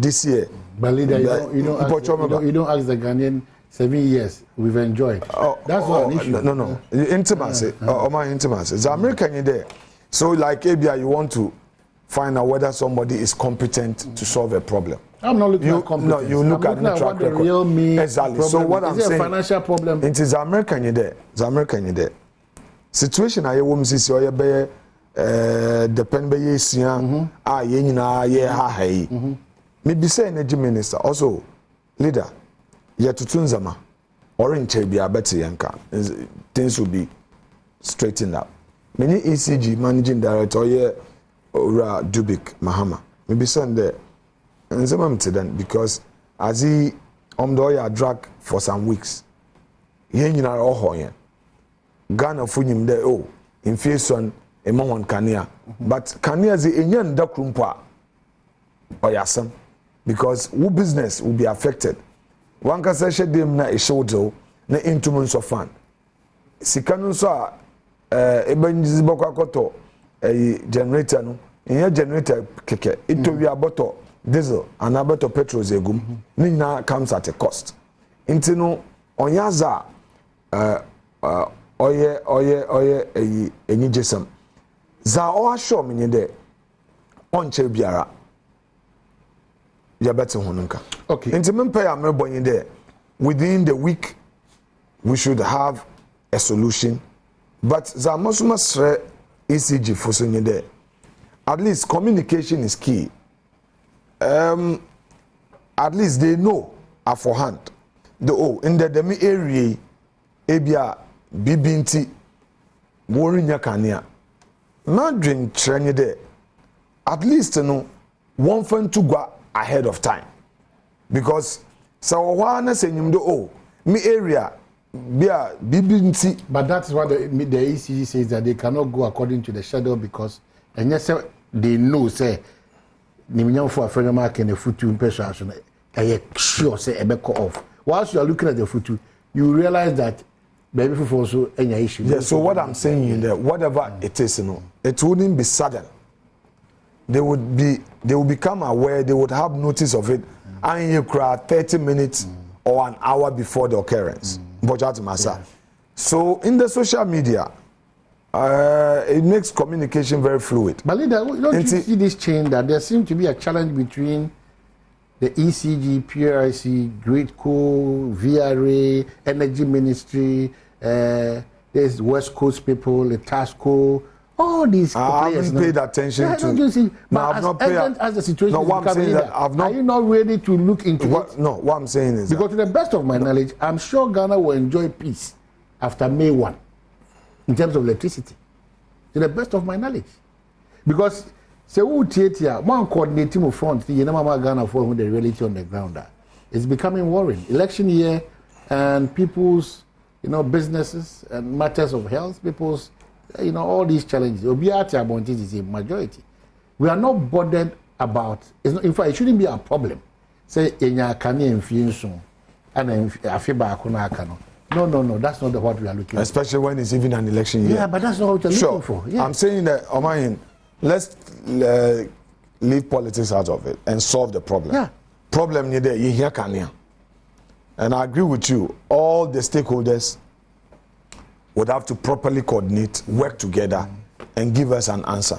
this year. But leader, you don't ask the Ghanaian 7 years we've enjoyed. That's one issue. No. Intimacy. My intimacy. The American is there. So like ABI, you want to find out whether somebody is competent to solve a problem. I'm not looking at competence. No, you look at the track record. Real Exactly. So what I'm saying, is a financial problem. It is the American is there. The American is there. situation a yɛwɔ mu sisi ɔyɛ bɛyɛ depend bɛyɛ sia a yɛn nyinaa yɛ ha yi maybe say energy minister also leader yɛtutu nzama ɔrenkyɛ bi abɛte yɛn ka things will be straightened up many ECG managing director ɔyɛ owura Dubik Mahama maybe say that nzama mte then because as he do ɔyɛ drag for some weeks yɛn nyinaa ɔhɔ yɛn Ghana for him there oh inflation among one kania but kania ze enyan da krumpa oyasam because wo business will be affected one can say dem na e shodo na intumun so fan sikanu so a ebanyizi bokwakoto generator no enya generator keke itowi aboto diesel and aboto petrol zegum ni na comes at a cost intino onyaza oye enyi jesam za o asho menye de onche biara ya beti honunka okay nti mempa ya mebonye de within the week we should have a solution but za masuma sre ECG fosonye de at least communication is key at least they know aforehand in the demi area ebia bibinti worinya kania madrin trenye de at least no one fan to go ahead of time because so na senyimdo me area bia bibinti but that is why the ECG says that they cannot go according to the schedule because and yes they know say nimnyam for afrena mark and the futu impesa so I sure say ebeko off whilst you are looking at the futu you realize that baby for also any issue. Yeah, so what I'm saying is that whatever it is, it wouldn't be sudden. They will become aware, they would have notice of it, and you cry 30 minutes or an hour before the occurrence. So in the social media, it makes communication very fluid. But leader, don't you see this change that there seems to be a challenge between the ECG, PRIC, GridCo, VRA, Energy Ministry, there's West Coast people, the TASCO, all these I haven't paid attention to. But as the situation is becoming leader, are you not ready to look into it? No, what I'm saying is because to the best of my knowledge, I'm sure Ghana will enjoy peace after May 1 in terms of electricity. To the best of my knowledge. Because say who theater one coordinating of front the Mama Ghana for the reality on the ground it's becoming worrying election year and people's businesses and matters of health people's all these challenges obiati is a majority we are not bothered about in fact it shouldn't be a problem say enya kane enfienso and afiba akona akano no that's not what we are looking for especially when it's even an election year yeah but that's not what we're looking for yeah. I'm saying that Omahin let's leave politics out of it and solve the problem. Yeah. Problem you there, you hear Kania. And I agree with you. All the stakeholders would have to properly coordinate, work together, and give us an answer.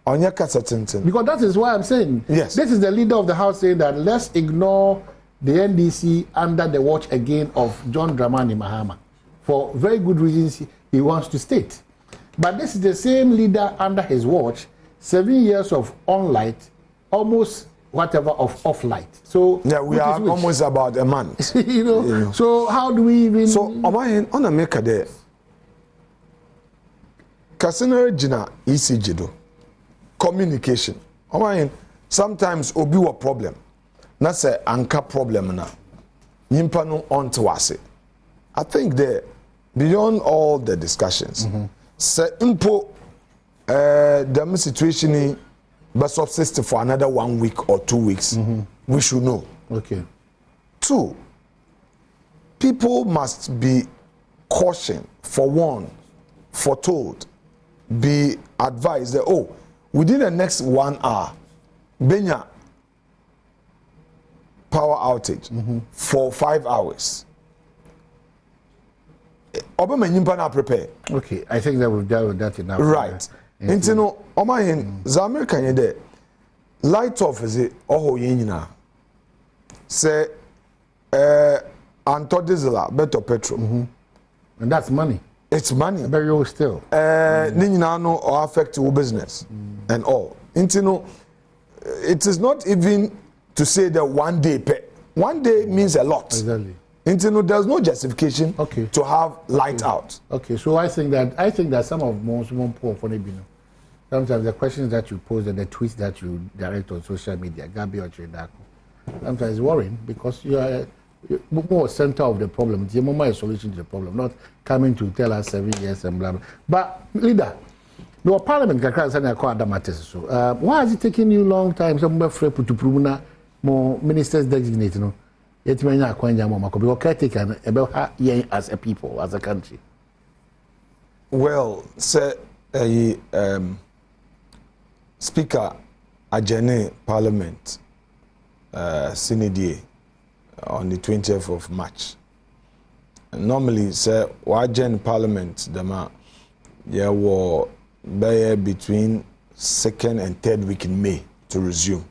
On your because that is why I'm saying yes. This is the leader of the house saying that let's ignore the NDC under the watch again of John Dramani Mahama. For very good reasons he wants to state. But this is the same leader under his watch, 7 years of on-light, almost whatever of off-light. So yeah, we are almost about a month. So how do we even? So on America there, Casinari Jina ECG do communication. Sometimes obi wa problem. Na say anka problem na. Nimpa no onto ase. I think that beyond all the discussions. Say impo the situation but subsist for another 1 week or 2 weeks. We should know. Okay. 2, people must be cautioned, forewarned, foretold, be advised that within the next 1 hour, Benya power outage for 5 hours. Prepare. Okay, I think that we've dealt with that enough. Right. And you know, Zamir can you light off is it yinina. Say anto diesel better petrol. And that's money. It's money. But you still. No or affect your business and all. It is not even to say that one day pay. One day means a lot. Exactly. There's no justification to have light out. Okay, so I think that some of most poor for sometimes the questions that you pose and the tweets that you direct on social media, Gabi or Chidako, sometimes worrying because you are more center of the problem. It's more a solution to the problem, not coming to tell us 7 years and blah blah. But leader, no parliament can say that matters. So why is it taking you long time? Some to prove more ministers designate, yet many are going to caretaker about as a people, as a country. Well, sir, Speaker Ajene Parliament Sinidie on the 20th of March. Normally, sir, Wajen Parliament dama were between 2nd and 3rd week in May to resume.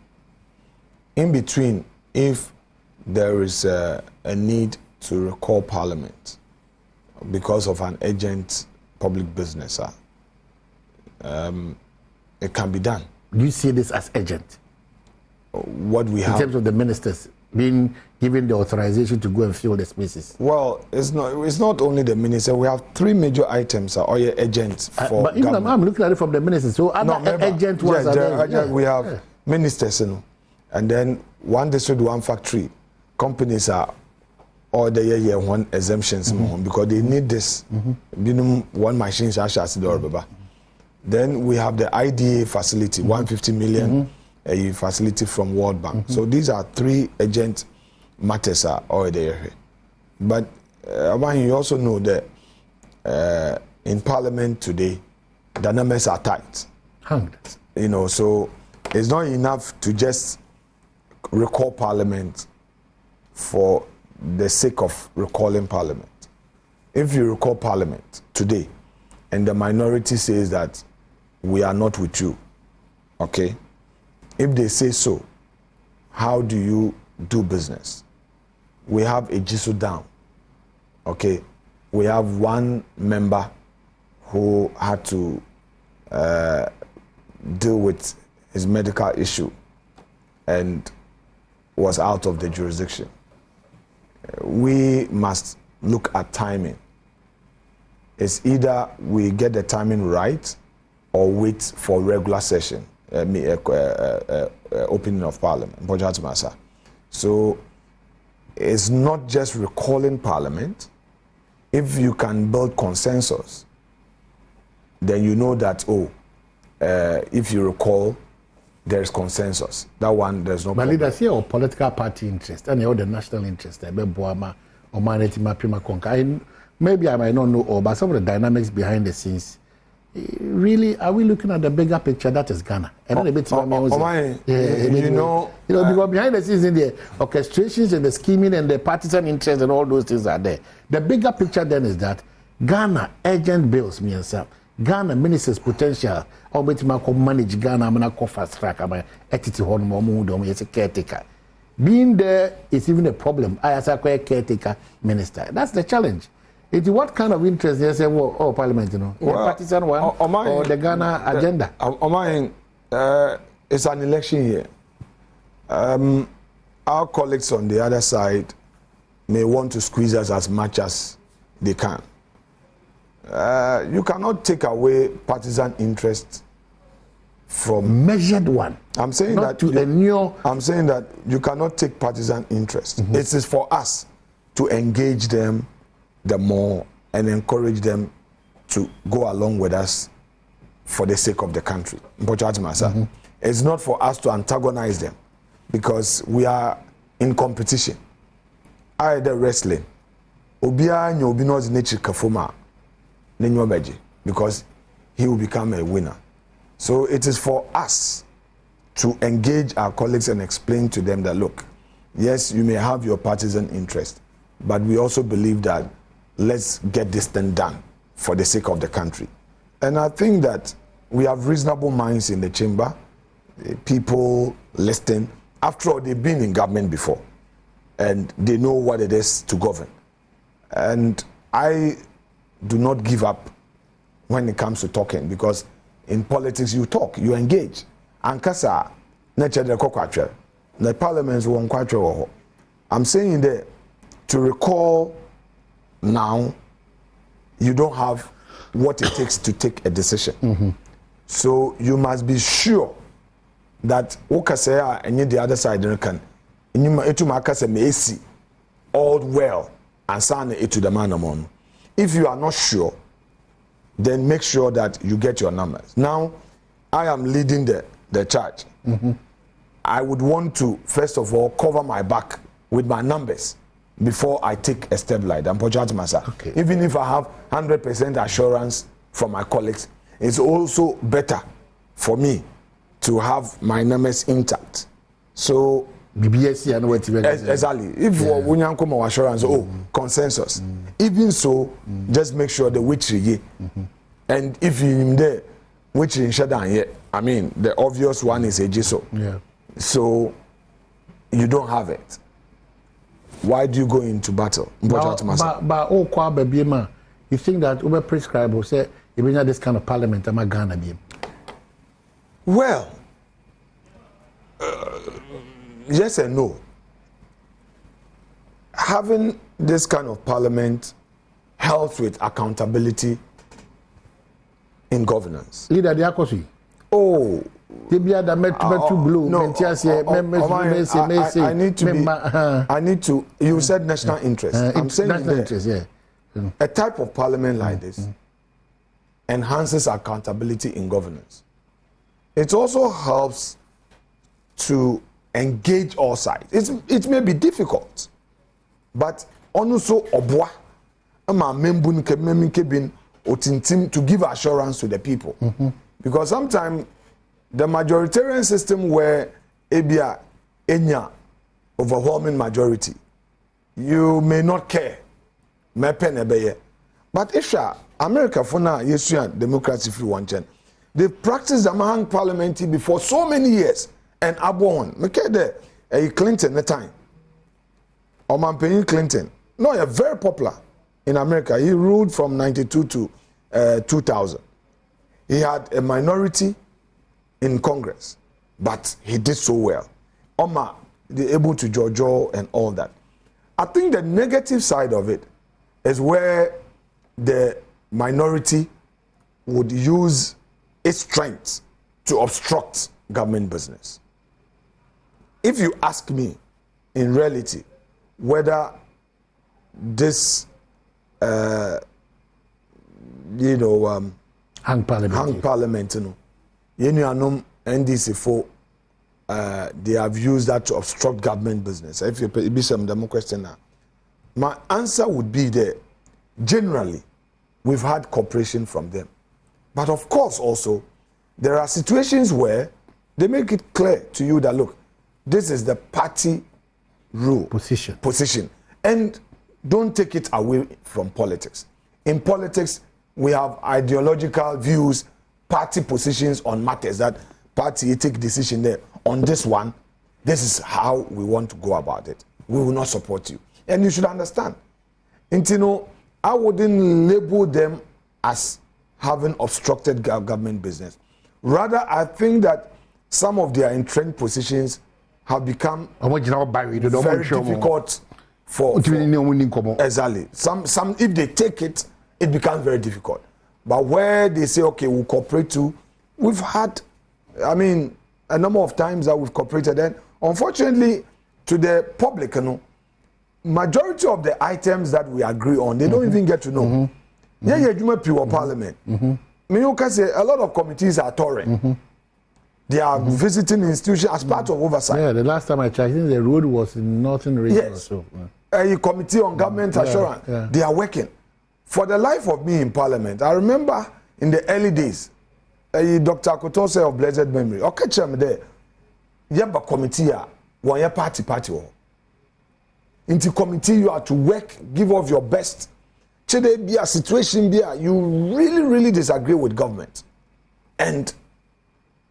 In between, if there is a need to recall Parliament because of an urgent public business, it can be done. Do you see this as urgent? What we have in terms of the ministers being given the authorization to go and fill the spaces? Well, it's not only the minister. We have 3 major items are all urgent for but even I'm looking at it from the ministers. So other urgent ones are there. We have ministers, and then one district, one factory. Companies are all the year one exemptions because they need this. Minimum one machine Then we have the IDA facility, 150 million a facility from World Bank. So these are 3 urgent matters are already here. But you also know that in Parliament today, the numbers are tight. So it's not enough to just recall Parliament for the sake of recalling Parliament. If you recall Parliament today, and the minority says that we are not with you, okay? If they say so, how do you do business? We have a GISO down, okay? We have one member who had to deal with his medical issue and was out of the jurisdiction. We must look at timing. It's either we get the timing right or wait for regular session, opening of Parliament. So it's not just recalling Parliament. If you can build consensus, then you know that, if you recall, there's consensus. That one, there's no problem. But leaders here or political party interest, and the national interest, maybe I might not know all, but some of the dynamics behind the scenes, really, are we looking at the bigger picture that is Ghana? And then a bit because behind the scenes in the orchestrations and the scheming and the partisan interest and all those things are there. The bigger picture then is that Ghana urgent bills, me and Sam. Ghana ministers potential or manage Ghana, I'm not fast track, I'm a caretaker. Being there is even a problem. I as a caretaker minister. That's the challenge. It's what kind of interest they say, Parliament, partisan one or the Ghana agenda? It's an election year. Our colleagues on the other side may want to squeeze us as much as they can. You cannot take away partisan interest from measured one. I'm saying that you cannot take partisan interest. It is for us to engage them the more and encourage them to go along with us for the sake of the country. It's not for us to antagonize them because we are in competition. Either wrestling, because he will become a winner. So it is for us to engage our colleagues and explain to them that, look, yes, you may have your partisan interest, but we also believe that let's get this thing done for the sake of the country. And I think that we have reasonable minds in the chamber, people listening. After all, they've been in government before, and they know what it is to govern. And I do not give up when it comes to talking, because in politics you talk, you engage. And kasa nature the kokwache. The parliaments won't quite. I'm saying that to recall now, you don't have what it takes to take a decision. So you must be sure that Okasea and the other side can all well and sign it to the man. If you are not sure, then make sure that you get your numbers. Now, I am leading the charge. I would want to, first of all, cover my back with my numbers before I take a step like that. Okay. Even if I have 100% assurance from my colleagues, it's also better for me to have my numbers intact. So, BBSC and what exactly. If we have assurance, consensus. Even so, just make sure the which and if you there, which in Shadan yet, I mean, the obvious one is a GSO. Yeah. So you don't have it. Why do you go into battle? But you think that Uber prescribe or say you bring this kind of parliament am I Ghana be? Well, yes and no. Having this kind of parliament helps with accountability in governance. Leader Diakosi. Oh, I need to. You said national interest. I'm saying national interest. Yeah. A type of parliament like this enhances accountability in governance. It also helps to engage all sides. It may be difficult, but also obwa ama membun kebin otintim to give assurance to the people, because sometimes the majoritarian system where ebia enya overwhelming majority, you may not care. But if America for now, yes, democracy free one gen. They've practiced the Mahang parliament before so many years, and Abon, Clinton the time. Oman Clinton. No, you're very popular in America. He ruled from 92 to 2000. He had a minority in Congress, but he did so well. Oma, they're able to jojo and all that. I think the negative side of it is where the minority would use its strength to obstruct government business. If you ask me, in reality, whether this, hang parliament, NDC for they have used that to obstruct government business. If you be some demo question now, my answer would be that generally we've had cooperation from them, but of course also there are situations where they make it clear to you that look, this is the party rule position, and don't take it away from politics. In politics, we have ideological views, party positions on matters that party take decision there. On this one, this is how we want to go about it. We will not support you. And you should understand. And I wouldn't label them as having obstructed government business. Rather, I think that some of their entrenched positions have become very difficult for exactly. Some if they take it, it becomes very difficult. But where they say, okay, we'll cooperate too, we've had, I mean, a number of times that we've cooperated. And unfortunately, to the public, majority of the items that we agree on, they don't even get to know. Pure parliament. You can say a lot of committees are touring. They are visiting institutions as part of oversight. Yeah, the last time I checked, I think the road was in Northern region. Yes. So. A committee on government assurance. They are working. For the life of me in parliament, I remember in the early days, Dr. Kotose of blessed memory, okay, cham there, yaba committee, one year party. Into committee, you are to work, give of your best. Should there be a situation there, you really disagree with government, and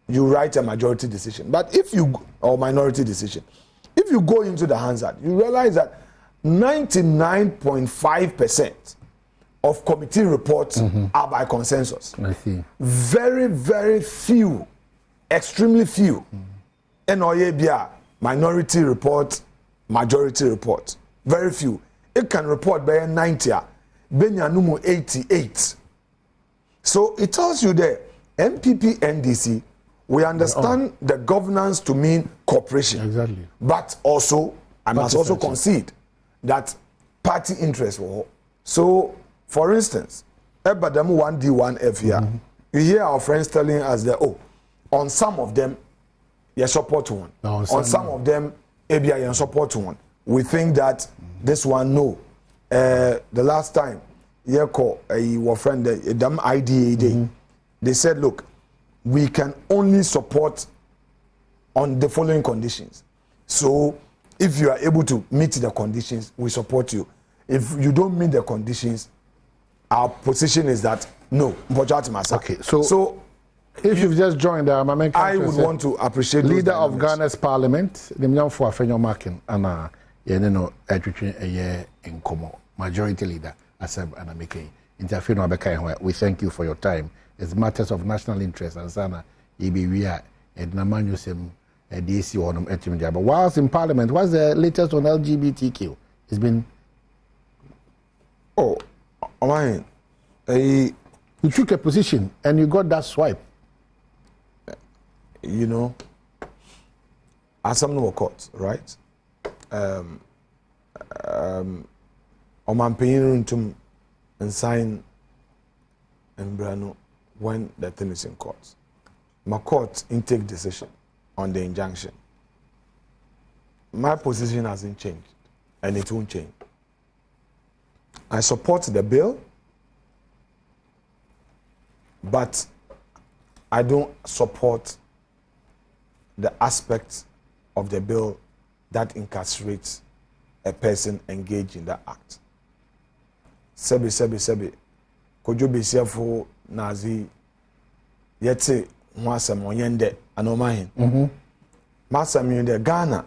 you write a majority decision. But if you, or minority decision, if you go into the Hansard, you realize that 99.5% of committee reports are by consensus. I see. Very, very few, extremely few. And minority report, majority report. Very few. It can report by 90, Benyanumu 88. So it tells you there, MPP, NDC, we understand the governance to mean cooperation. Exactly. But also, I must also concede that party interests were. So, for instance, Badwam 1D1F here, you hear our friends telling us that, on some of them, you support one. On some of them, maybe you support one. We think that this one, no. The last time, your friend, the IDA day, they said, look, we can only support on the following conditions. So, if you are able to meet the conditions, we support you. If you don't meet the conditions, our position is that no. Okay, so if you've just joined, I would want to appreciate leader of Ghana's parliament, the Minister for Afenyo Marking, and a year in Como, majority leader, Aseb and Ameke. Interfino Abeka, we thank you for your time. It's matters of national interest, and Sana, EBWA, and Namanyusem, DC or Etimja. But whilst in parliament, what's the latest on LGBTQ? It's been. You took a position and you got that swipe. You know, as some no court, right? Oman paying and sign and brano when the thing is in court. My court intake decision on the injunction. My position hasn't changed and it won't change. I support the bill, but I don't support the aspects of the bill that incarcerates a person engaged in that act. Sebi. Kojo besiafo nazi yete mwasam onyende anomahin. Masam yende Ghana.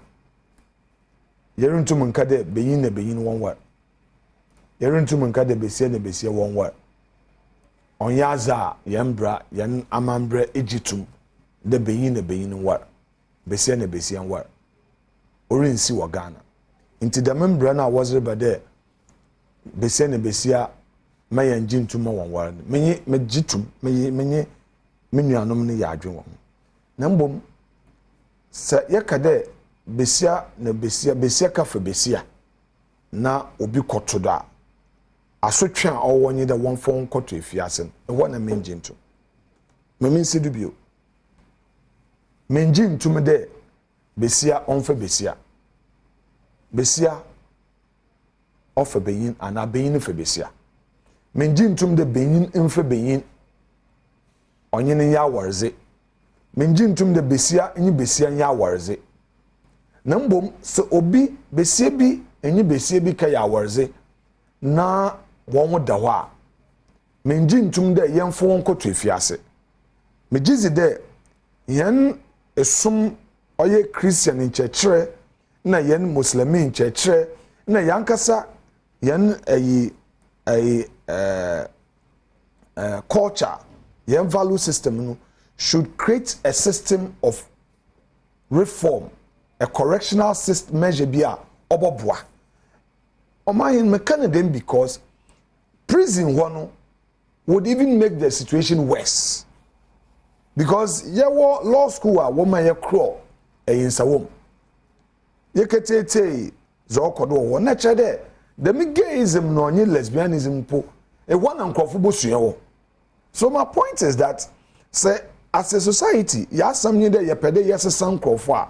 Yeruntu munkade beyin one word. Yeruntu munkade besia one word. Onyaza yembra yen amambre ejitum de beyin word. Besia word. Orinsi wa Ghana. Inti the membra na was there. Besia mayan jintum one word. Menye mejitum menye menuanom ne ya adwen wo. Na mbom se yakade besia kafe besia na obi kotoda asotwe a owonye da won fon koto efiase e wona menjintum memin sidubio menjintum de besia onfa besia ofa beyin ana beyin fa besia menjintum de beyin enfa beyin onye ne ya warze menjintum de besia nyi besia ya warze na mbom se obi besie bi enyi besie bi ka ya warze na won da ho a menjintum de yemfo won koto efiase mejizi de yen esum oye Christian in church na yen Muslim in church na yankasa yen culture yen value system no should create a system of reform, a correctional system measure bia oboboa omayin mekaneden because prison one would even make the situation worse. Because yewo law school a woman ye crawl eyinsawom ye ketete zo kodo wo na chede the gayism no onye lesbianism po e one ankrofo bosua wo. So my point is that say as a society ya samnye de ye pede yes sankrofo a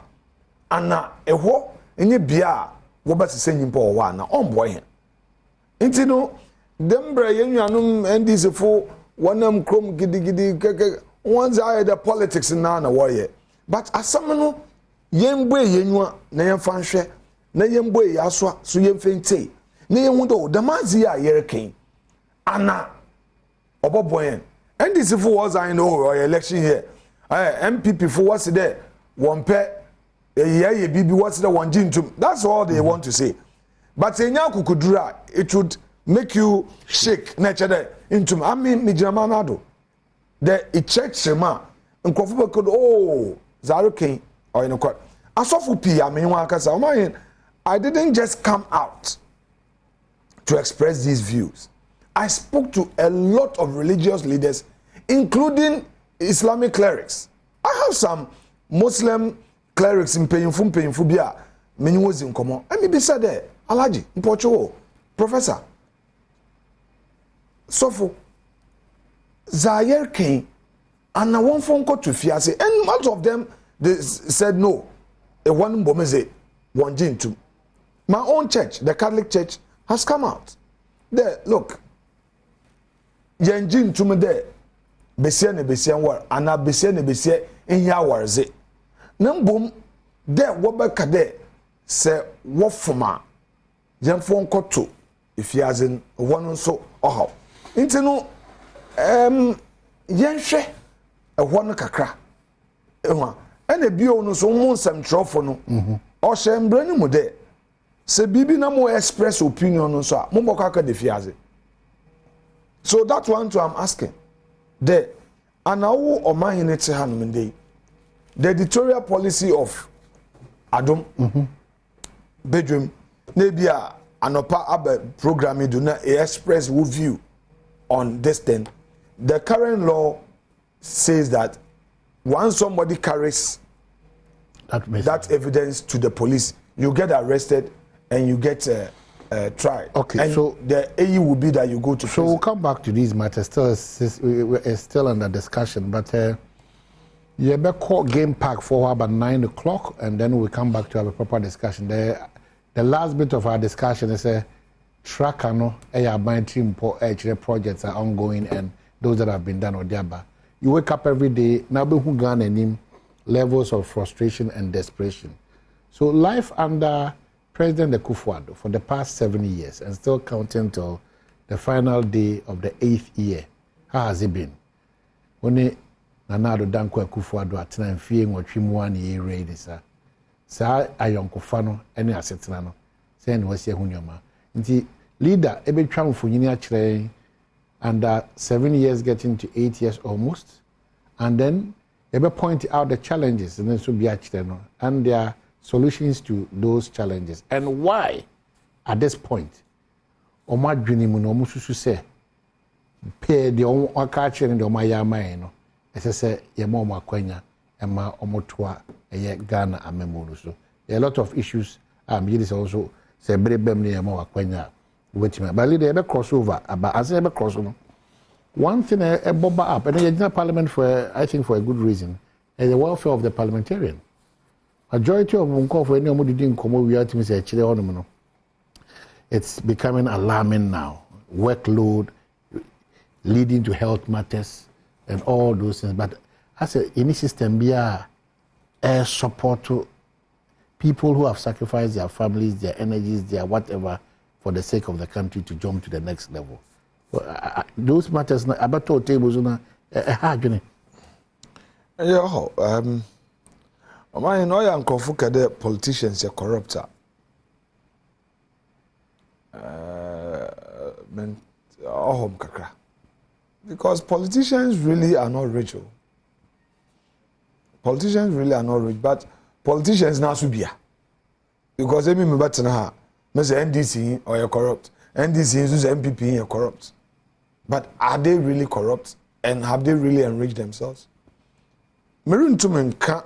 ana eho enye bia wo ba sese nyimpa wo wa na ombo he nti no dembra yenuanum ndc fo wonam krom gidigidi keke ones are the politics na warrior but asamno yembo yenua na yemfa nhwe na yembo yaso so yemfente na yemu do the mazi ya yereken ana oboboyen ndc fo was I know election here MPP for what's there one pe bibi what's the one jintum that's all they want to say but enya kukudura it would make you shake nature into I mean me jamanado the church sema nkofo could oh zarukin or in court asofu pi I mean one kasa I didn't just come out to express these views. I spoke to a lot of religious leaders, including Islamic clerics. I have some Muslim clerics in painful bia many was in common. I may be said there, Alaji, in Portugal, Professor. Sofu Zaire came and I one phone call to Fiase, and most of them they said no. A one bomeze one gin to my own church, the Catholic Church, has come out. There, look. Yenjin to me there. Besia war, and I besia in ya warze. Nambum, there, wabaka there, say, what for ma? Yen phone call to, if he has in one so, or how. Inteno, yen she, a one kakra. And a bio no so moon some trofono, or shame brand mu there. Se bibi na mo express opinion no so mo bokaka de fiaze. So that one too I'm asking. The anawo omahine te hanum dey. The editorial policy of Adom Badwam na bia anopa aba program do na express wo view on this thing. The current law says that once somebody carries that evidence to the police, you get arrested and you get tried. Okay, and so the AE will be that you go to prison. So we'll come back to these matters. Still under discussion, but you better call game pack for about 9 o'clock, and then we'll come back to have a proper discussion. The last bit of our discussion is a tracker no team projects are ongoing, and those that have been done or thereby. You wake up every day, now be who gone and him levels of frustration and desperation. So life under President Akufo-Addo for the past 7 years and still counting till the final day of the 8th year. How has it been? When Nana Danko Akufo-Addo at time fearing what Chimwani ye ready, sir. Sir, Ayonkofano, any assetano, saying was your hunyama. The leader, Ebe Tram for Yini under 7 years getting to 8 years almost, and then Ebe point out the challenges and then so be and their solutions to those challenges, and why at this point Oma Dwinimu no mususu say pay the catch and the Mayama no as I say Yama Kwenya and ma Omotua a Ghana and so a lot of issues is also say Brebem Yama Kwenya with me but leader ever crossover about as ever crossover. One thing a bob up and a parliament for I think for a good reason is the welfare of the parliamentarian. Majority of Munko for any of didn't come over here to me say it's becoming alarming now. Workload leading to health matters and all those things. But as any system be a support to people who have sacrificed their families, their energies, their whatever for the sake of the country to jump to the next level. Those matters about two tables on a hard. Yeah, I know young Kofuka politicians are corrupt. Because politicians really are not rich. Politicians really are not rich, but politicians now should be. Because they mean better now. Mr. NDC or you're corrupt. NDC is MPP are corrupt. But are they really corrupt? And have they really enriched themselves? Merun Tumen can't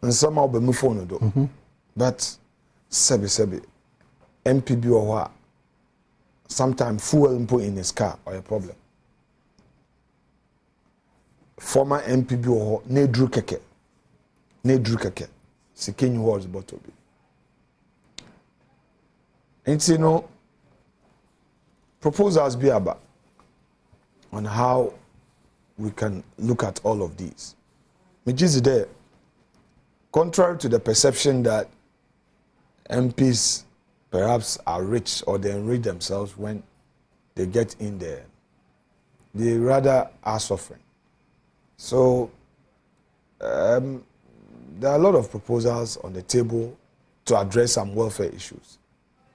and somehow be move on do. But sebi MPB or what? Sometimes fuel put in his car or a problem. Former MPB or Nedru Keke. Seeking words bottle be. And you know, proposals be about on how we can look at all of these. Which is there. Contrary to the perception that MPs perhaps are rich or they enrich themselves when they get in there, they rather are suffering. So there are a lot of proposals on the table to address some welfare issues.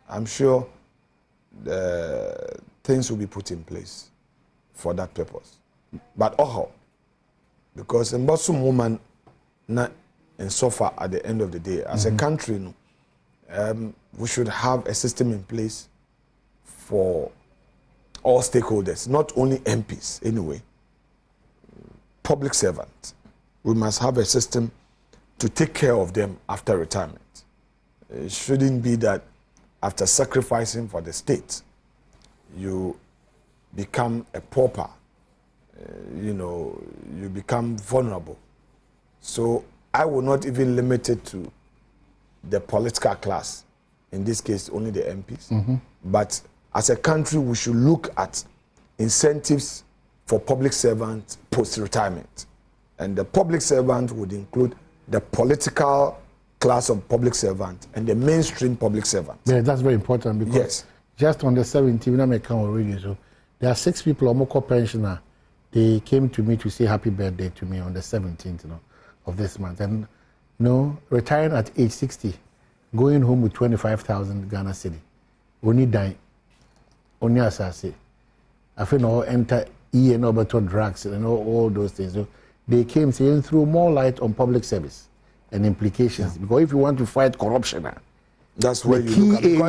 I'm sure things will be put in place for that purpose. But because in Muslim woman not and suffer at the end of the day. As a country, we should have a system in place for all stakeholders, not only MPs anyway, public servants. We must have a system to take care of them after retirement. It shouldn't be that after sacrificing for the state, you become a pauper, you become vulnerable. So I will not even limit it to the political class, in this case only the MPs, but as a country we should look at incentives for public servants post-retirement. And the public servant would include the political class of public servant and the mainstream public servant. Yeah, that's very important because just on the 17th, when I come already, so there are 6 people, Omoko pensioner, they came to me to say happy birthday to me on the 17th, of this month. And, retiring at age 60, going home with 25,000 Ghana cedi. Only die, only as I say. I feel no enter and over drugs and all those things. So they came saying through more light on public service and implications. Because if you want to fight corruption, that's where you look at it.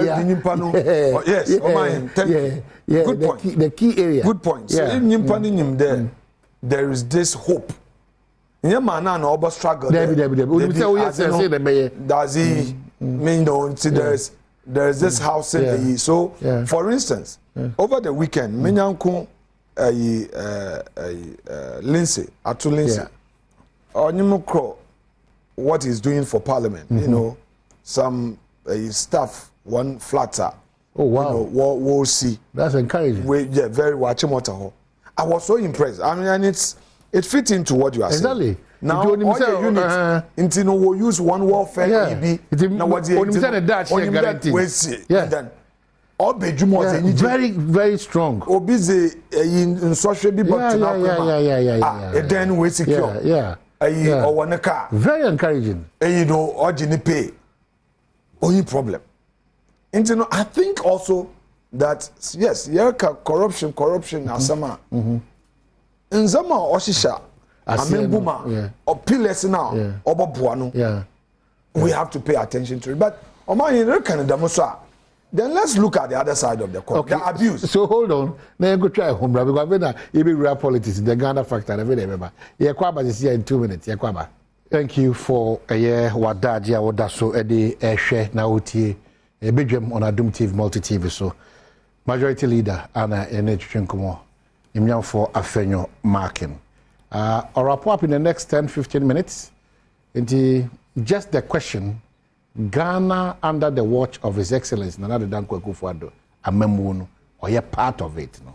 Yes, good point. The key area. Good point. So if there is this hope. Yeah, man, no over struggle. There's this house in the so. For instance, over the weekend, Minyanko, Lindsay, Atu Lindsay, or what he's doing for Parliament. Some staff, one flatter. Oh wow! We'll see. That's encouraging. Very watching what I was so impressed. I mean, and it fits into what you are saying. Now, all your units, we use one warfare. Now, what's the very, very strong. Obize in social be then we secure. Very encouraging. Pay. Only problem. And I think also that yes, corruption asama. In Zama Oshisha, Amembuma, or pillars now, or Babuano, we have to pay attention to it. But then let's look at the other side of the coin, the abuse. So hold on, now go try home, because when you be real politics, the Ghana factor, I remember. Yakwaba is here in 2 minutes. Yakwaba. Thank you for a year. Wadaji, Wadaso, Eddie, Eshe, Nauti, a Badwam On Adom TV, multi TV. So, majority leader, Anna, Enechchenkomo. Imyan for Afenyo marking. I'll wrap up in the next 10-15 minutes. Just the question, Ghana under the watch of His Excellency Nana Dankwa Akufo-Addo, Amemuno, or you're part of it. No,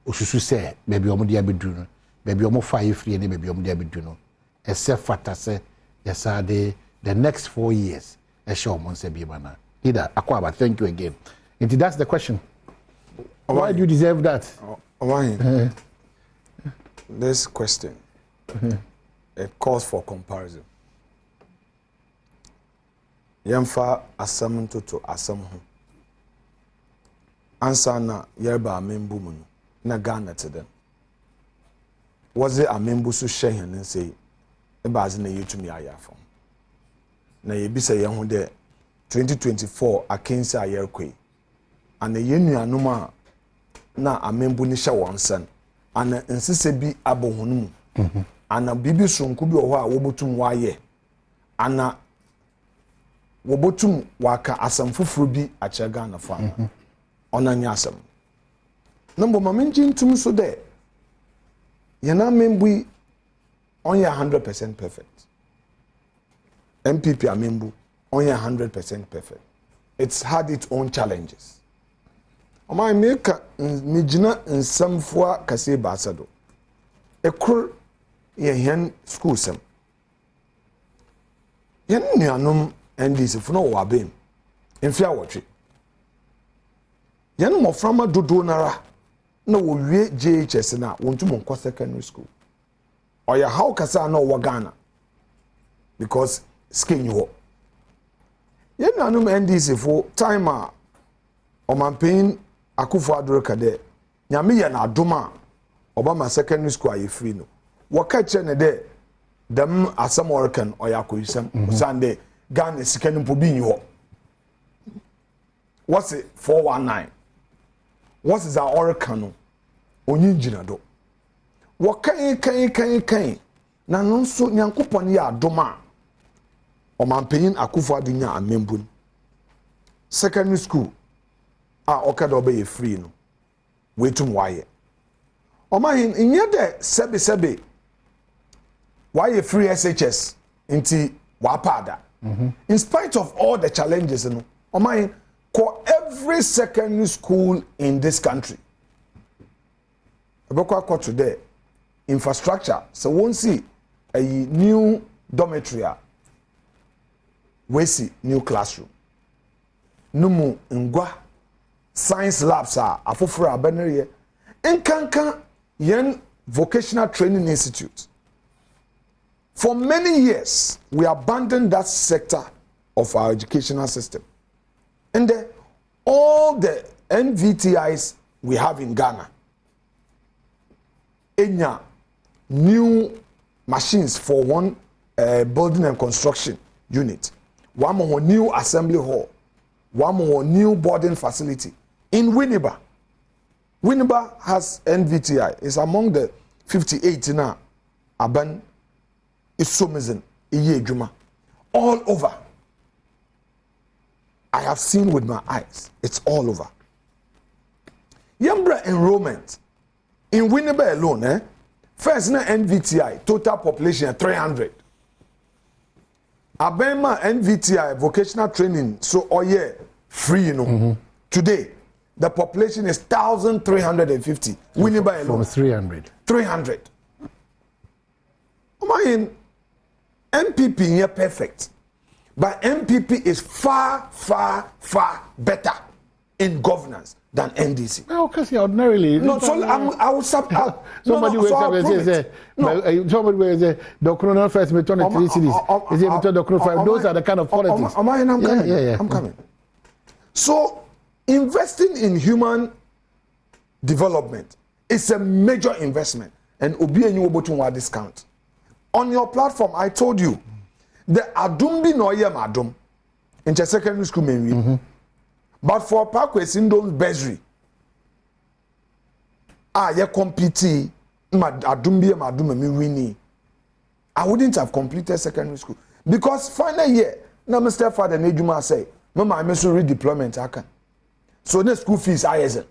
Ususu say, maybe Omudi Abiduno, maybe Omo Fire Free, and maybe Omudi Abiduno. Except Fata say, yes, the next 4 years, a show Monse Bibana. Either Akwaba, thank you again. That's the question. Why do you deserve that? This question, it calls for comparison. Yamfa asam to asam ho. Answer na yerba amembu mu na Ghana to them. Was it amembu so shehin and say e bazi na yetumi ayafo. Na yebisa ye ho de 2024 akensi ayerkwe. And the nuanuma na amembu ni hye wonsan ana nsese bi abohunu ana bibi sonku bi oho a wobotum waye ana wobotum waka asam fufuru bi achega na fa ona nya asam number mamenji ntum so de yana membu only 100% perfect. MPP amembu only 100% perfect. It's had its own challenges. Oma meka mijina nsamfua kase basado. Ekor ye hen school sem. Yen nuanom ndc funa wabem. Enfia wotwe. Yen moframa dodo nara na wo wie JHS na wontu monko secondary school. Oya how kasa na wo Ghana. Because skin you. Yen nuanom ndc for time Omanpain Akufo-Addo kade nyame ye na adoma Obama secondary school aye free no waka che ne de dem asam workan oyakoyisam Sunday Ghana sika nimpo bi nyi ho what's it 419 what is our oracle no onyi njina do kan na nso nyankopon ya adoma Omanpain Akufo-Addo nya amembun secondary school okada obey free no wetum waye omahin inye de sebe waye free SHS inti wapada in spite of all the challenges no omahin for every secondary school in this country abekwa today infrastructure so won't see a new dormitory we see new classroom numu ngwa science labs afoforo abanere enkankan yen vocational training institute. For many years we abandoned that sector of our educational system, and all the NVTIs we have in Ghana enya new machines for one building and construction unit, one more new assembly hall, one more new boarding facility in Winneba. Winneba has NVTI. It's among the 58 now. Aban is Somizin, Iye Juma. All over. I have seen with my eyes. It's all over. Yambra enrollment in Winneba alone, first na NVTI, total population 300. Abema NVTI, vocational training, so free, you know. Today, the population is 1,350. Winneba alone. From 300. 300. MPP here perfect. But MPP is far better in governance than NDC. Well, because ordinarily. No, so I will somebody wakes up and says, somebody will say, the Corona first, me turn it 3 cities. Is it the Corona 5? Those are the kind of politics. I'm coming. So, investing in human development is a major investment, and obi enyu obotunwa discount. On your platform, I told you the adumbi no yem adum in secondary school menwi, but for Parkway Sindon's bursary, ye compete adumbi adum me wini. I wouldn't have completed secondary school because final year na Mr. Father Nejuma say, "Mama, I must redeployment aka." So the school fees are.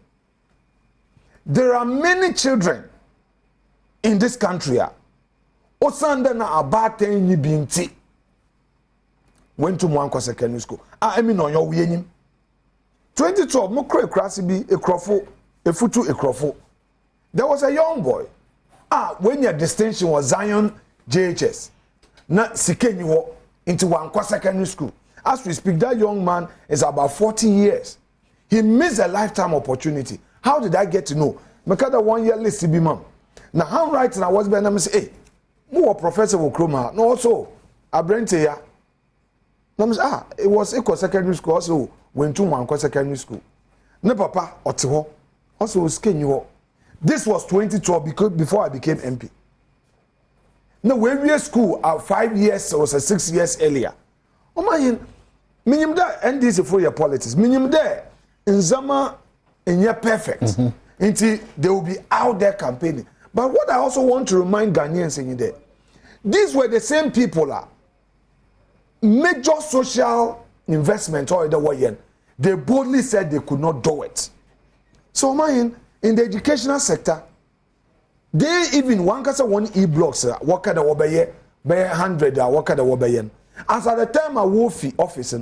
There are many children in this country. Osanda na about 10 years binti went to Mwanko secondary school. I mean on your way. 2012, Mokre Krasibi Ekrofo, Efutu Ekrofo. There was a young boy. When your distinction was Zion JHS, not Sikenyo into Mwanko secondary school. As we speak, that young man is about 40 years. He missed a lifetime opportunity. How did I get to know? Because 1 year list to be mom. Now, handwriting I was by them say, hey, more professor will chroma. No, also, I brent here. It was Eco Secondary School, also went to one secondary school. No, papa, Otiho, also skin you. This was 2012 because before I became MP. No, when we were school, 5 years or 6 years earlier. Oh my, minimum there, NDC for your politics. Minimum there. In Zama, and you're perfect. Until they will be out there campaigning. But what I also want to remind Ghanaians in there, these were the same people major social investment or the way they boldly said they could not do it. So in the educational sector, they even one e-blocks work at the Wabaye, 100 work at the Wabayan. As at the time I Wolfie office,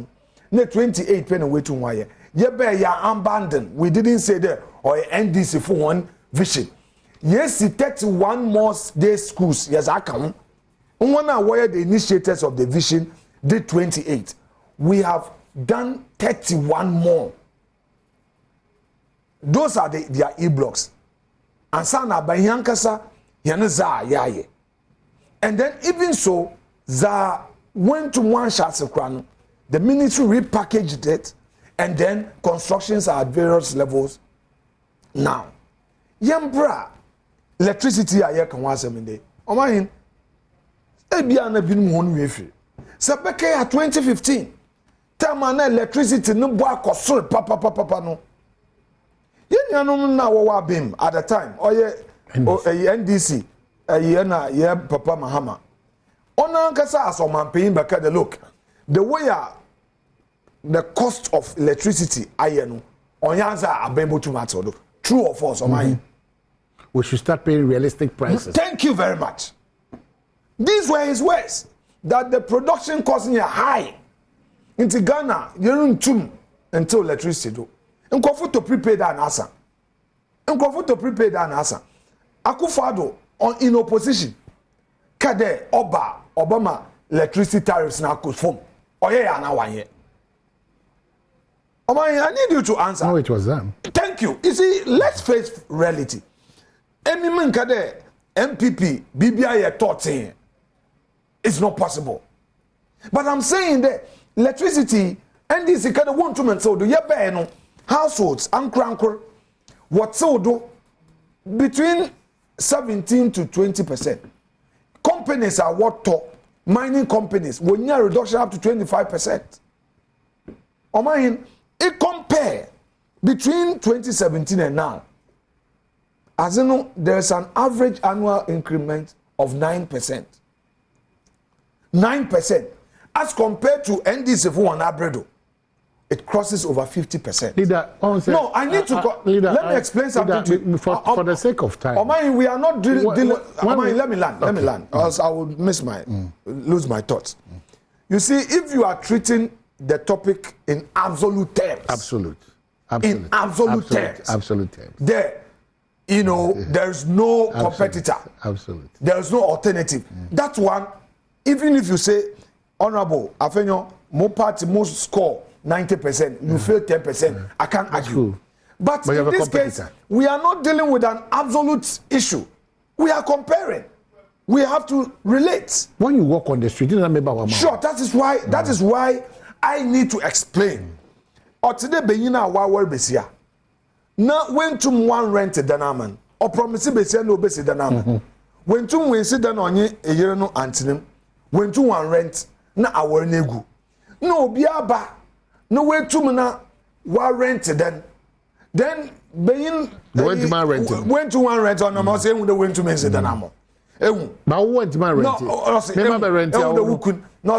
ne 28 penny way to wire. Ya abandoned. We didn't say there or NDC for one vision. Yes, it takes 1 more day schools. Yes, I can. One where the initiators of the vision did 28. We have done 31 more. Those are their e-blocks. And sana by Yankasa, Yanaza Yaye. And then even so, Za went to one shot of crown. The ministry repackaged it and then constructions are at various levels now. Yambra electricity a year can once a day. O man, Ebiana bin one wefi. Sabeke at 2015. Tamana electricity no boa kosol papa no. Yen na wa bim at the time. Oye NDC na Papa Mahama. Ona nkasa asoman paying back the look. The way the cost of electricity ayeno onyanza abembo tomato do. True or false, we should start paying realistic prices. Thank you very much. These were his words that the production costs are high. Into Ghana, you don't tune until electricity do. And comfort to prepay that answer. Akufado in opposition. Kade Obama electricity tariffs now could form. Oh yeah, now 1 year. I need you to answer. No, it was them. Thank you. You see, let's face reality. Any man kade MPP BBI thought it's not possible. But I'm saying that electricity and this kind of want to so do you households and what so do between 17 to 20%. Companies are what top mining companies when you reduction up to 25%. It compare between 2017 and now. As you know, there's an average annual increment of 9%. 9%. As compared to NDC for one abredo, it crosses over 50%. Leader, no, I need to leader, let me explain something to you. For the sake of time. We are not dealing. Let me land. Else I will lose my thoughts. You see, if you are treating the topic in absolute terms. In absolute terms. There, there's no competitor. There's no alternative. That one, even if you say, Honorable, Afenyo, more party, most score 90%, you fail 10%, I can't argue. But in this case, we are not dealing with an absolute issue. We are comparing. We have to relate. When you walk on the street, sure, that is why I need to explain. Or today, Benyina Wawa Besia. Now, when to one rent a danaman, or promise Besia no besi danaman. When to win sit down on ye a year no antonym, when to one rent, na our negu. No biaba, no way to mana wa rent then Beyin went to my rent. Went to one rent on a mouse, and went to mention danamo. But went to my rent. No,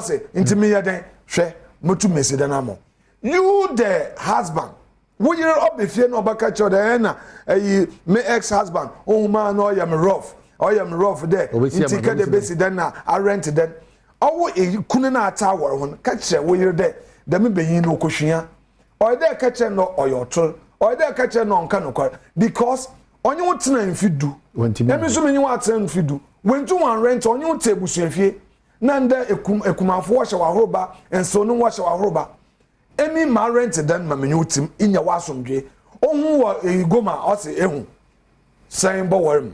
say, intimate then, share, mutu mesidanamo. You, the husband, would you up if you know back at your Diana, my ex-husband, oh man, I am rough there. Intika the basic then I rented then. Oh, you couldn't tower when catch where you're there. The me be no cushion, or there catch no or your troll, or there catch no on canocar because on your time if you do. When to me, so many what if you do. When to one rent on your table, Chefie. Nanda ekuma for wash our roba and so no wash our roba. Emi ma rent dan ma menyutim inya wasomdwe. Ohun e goma o se ehun. San bo warem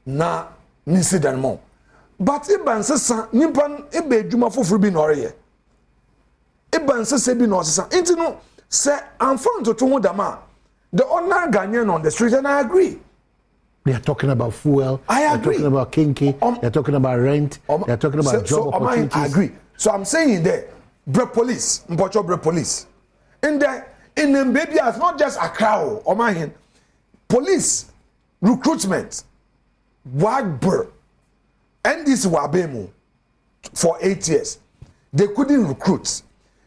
na nisi dan mo. But iban sesa nipan ebe adwuma foforo bi na oreye. Iban sesa bi na osesa. Enti no se amfon to ho dama. The ordinary Ghanaian on the street and I agree. They are talking about fuel. I agree. They're talking about kinky. They're talking about rent. They're talking about job opportunities. I agree. So I'm saying there, Bre police, Mpocho Bre police. In the baby, it's not just a crowd. Or my hand, police recruitment, Wagber, and this Wabemu for 8 years. They couldn't recruit.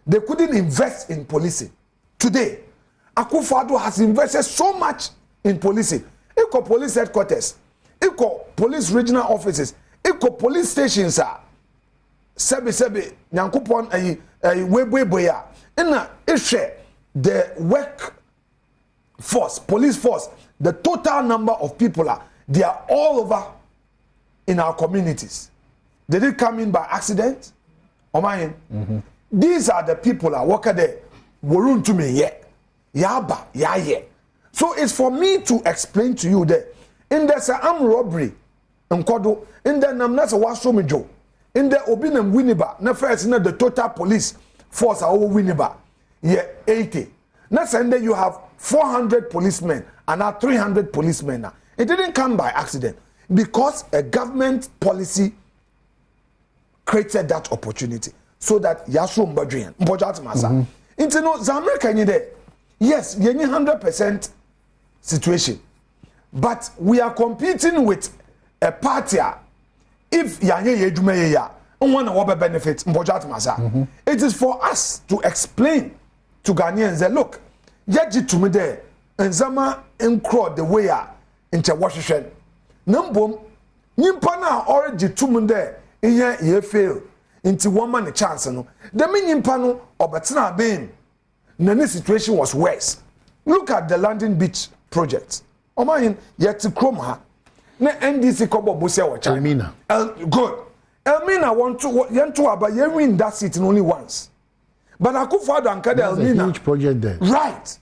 They couldn't invest in policing. Today, Akufo-Addo has invested so much in policing. Equal police headquarters, equal police regional offices, equal police stations are sebe nyankopon weboya na share the work force, police force, the total number of people they are all over in our communities. They didn't come in by accident. These are the people that work there. Worun to me yaba ye. So it's for me to explain to you that in the armed robbery, in the Namnasa Washomijo, in the Obinam Winneba, na first in the total police force are over Winneba, 80. Next Sunday you have 400 policemen and now 300 policemen now. It didn't come by accident because a government policy created that opportunity so that Yasu Mbadrian, Mbojat Masa. Into no Zamaica ni there. Yes, you need 100% situation. But we are competing with a party. If Yanye Yejume ya, one of benefits, Mbojat Masa. It is for us to explain to Ghanaians that look, Yaji to me there, and Zama encrowd the way into Washington. Numbum, Nimpana already to me there, in ye fail into one man chance. No, the meaning pano or Batina Bain. Nani situation was worse. Look at the London Beach project. Omahin yet to Chroma. Ne NDC Kobo Busia or Elmina. Good. Elmina want to Yantua, but you win that seat only once. But I could father and Kada Elmina. Huge project there. Right.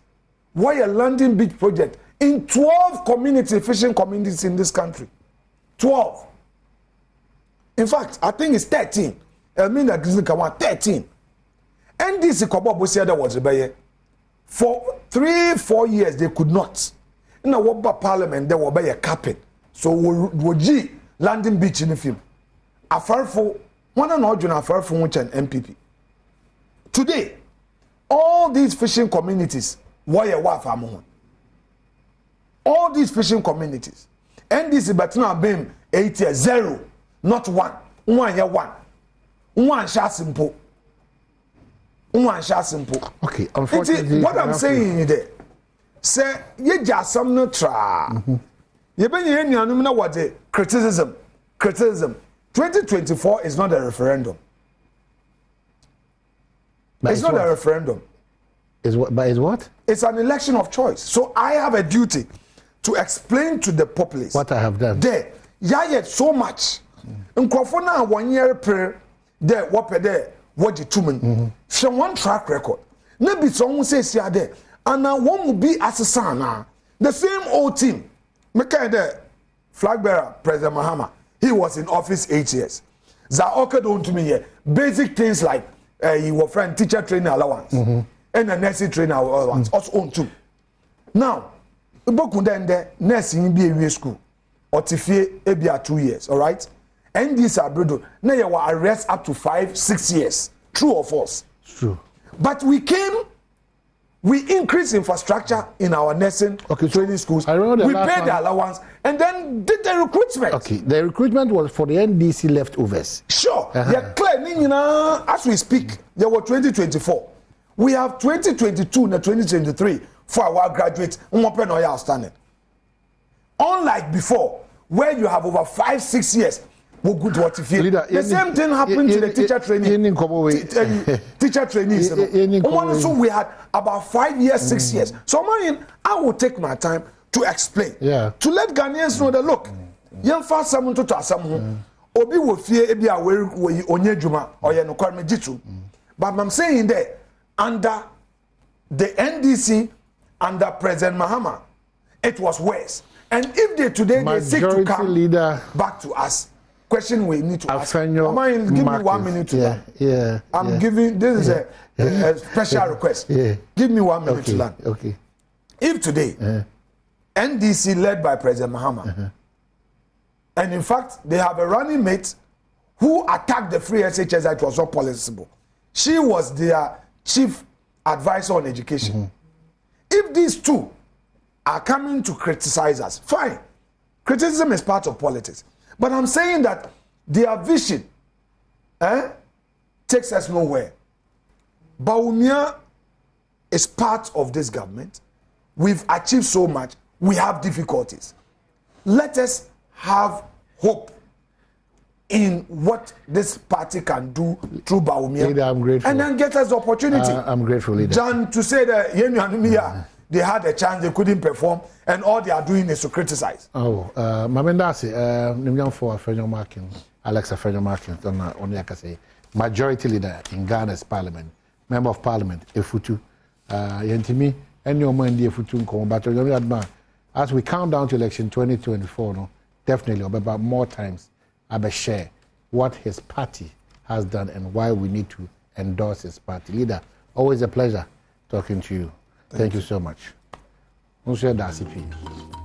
Why a London Beach project in 12 fishing communities in this country? 12. In fact, I think it's 13. Elmina Gizikawa 13. NDC Kobo Busia was rebellion. For 3-4 years they could not. In a Wabba Parliament there will be a capping. So would London Beach in the film. Afarfo, one and all Afarfo which an MPP. Today, all these fishing communities, all these fishing communities, NDC Batina Bim 8 years 0, not 1. 1 year 1. 1 shot simple. One shot simple. Okay, unfortunately, what I'm saying is that say ye just some no tra. You been here no what the criticism. 2024 is not a referendum. It's not a referendum. Is what? But is what? It's an election of choice. So I have a duty to explain to the populace what I have done. There, yet so much. Nkofona 1 year prayer there what there. What the two men? She one track record. Maybe someone says here there, and now one will be assassin. The same old team. Make the flag bearer, President Mahama. He was in office 8 years. Zaoka don't to me here. Basic things like he was friend teacher training allowance and a nursing training allowance also own too. Now, Ibokunda and the nursing be a school or Tifie ebia 2 years. All right. And these are brutal. Now you were arrest up to 5-6 years. True or false? True. But we increased infrastructure in our nursing training schools. I remember we paid the allowance and then did the recruitment. Okay, the recruitment was for the NDC leftovers. Sure. They're clear. As we speak, there were 2024. We have 2022 and 2023 for our graduates. Outstanding. Unlike before, where you have over 5-6 years. Leader, the same thing happened to the teacher training. Teacher trainees. So we had about 5 years, 6 years. So I will take my time to explain. Yeah. To let Ghanaians know that look, young fast someone to someone. Obi will fear ebi aware onye juma or ye no kwame jitu. But I'm saying that under the NDC, under President Mahama, it was worse. And if they today they seek to come back to us. Question we need to ask. Give me 1 minute to land. I'm giving this is a special request. Give me 1 minute to land. Okay. If today NDC led by President Mahama, and in fact they have a running mate who attacked the free SHS that was not possible. She was their chief advisor on education. If these two are coming to criticize us, fine. Criticism is part of politics. But I'm saying that their vision takes us nowhere. Bawumia is part of this government. We've achieved so much. We have difficulties. Let us have hope in what this party can do through Bawumia. Leader, I'm grateful. And then get us the opportunity. I'm grateful, Leader. John, to say that they had a chance, they couldn't perform, and all they are doing is to criticize. Mamendasi, Nimyan for Afenyo Markin, Alex Afenyo Markin, on Yakase, majority leader in Ghana's parliament, member of parliament, Efutu, Yentimi, and your man, Efutu, but as we count down to election 2024, no, definitely, about more times, I will share what his party has done and why we need to endorse his party. Leader, always a pleasure talking to you. Thank you so much. Monsieur Dasipi.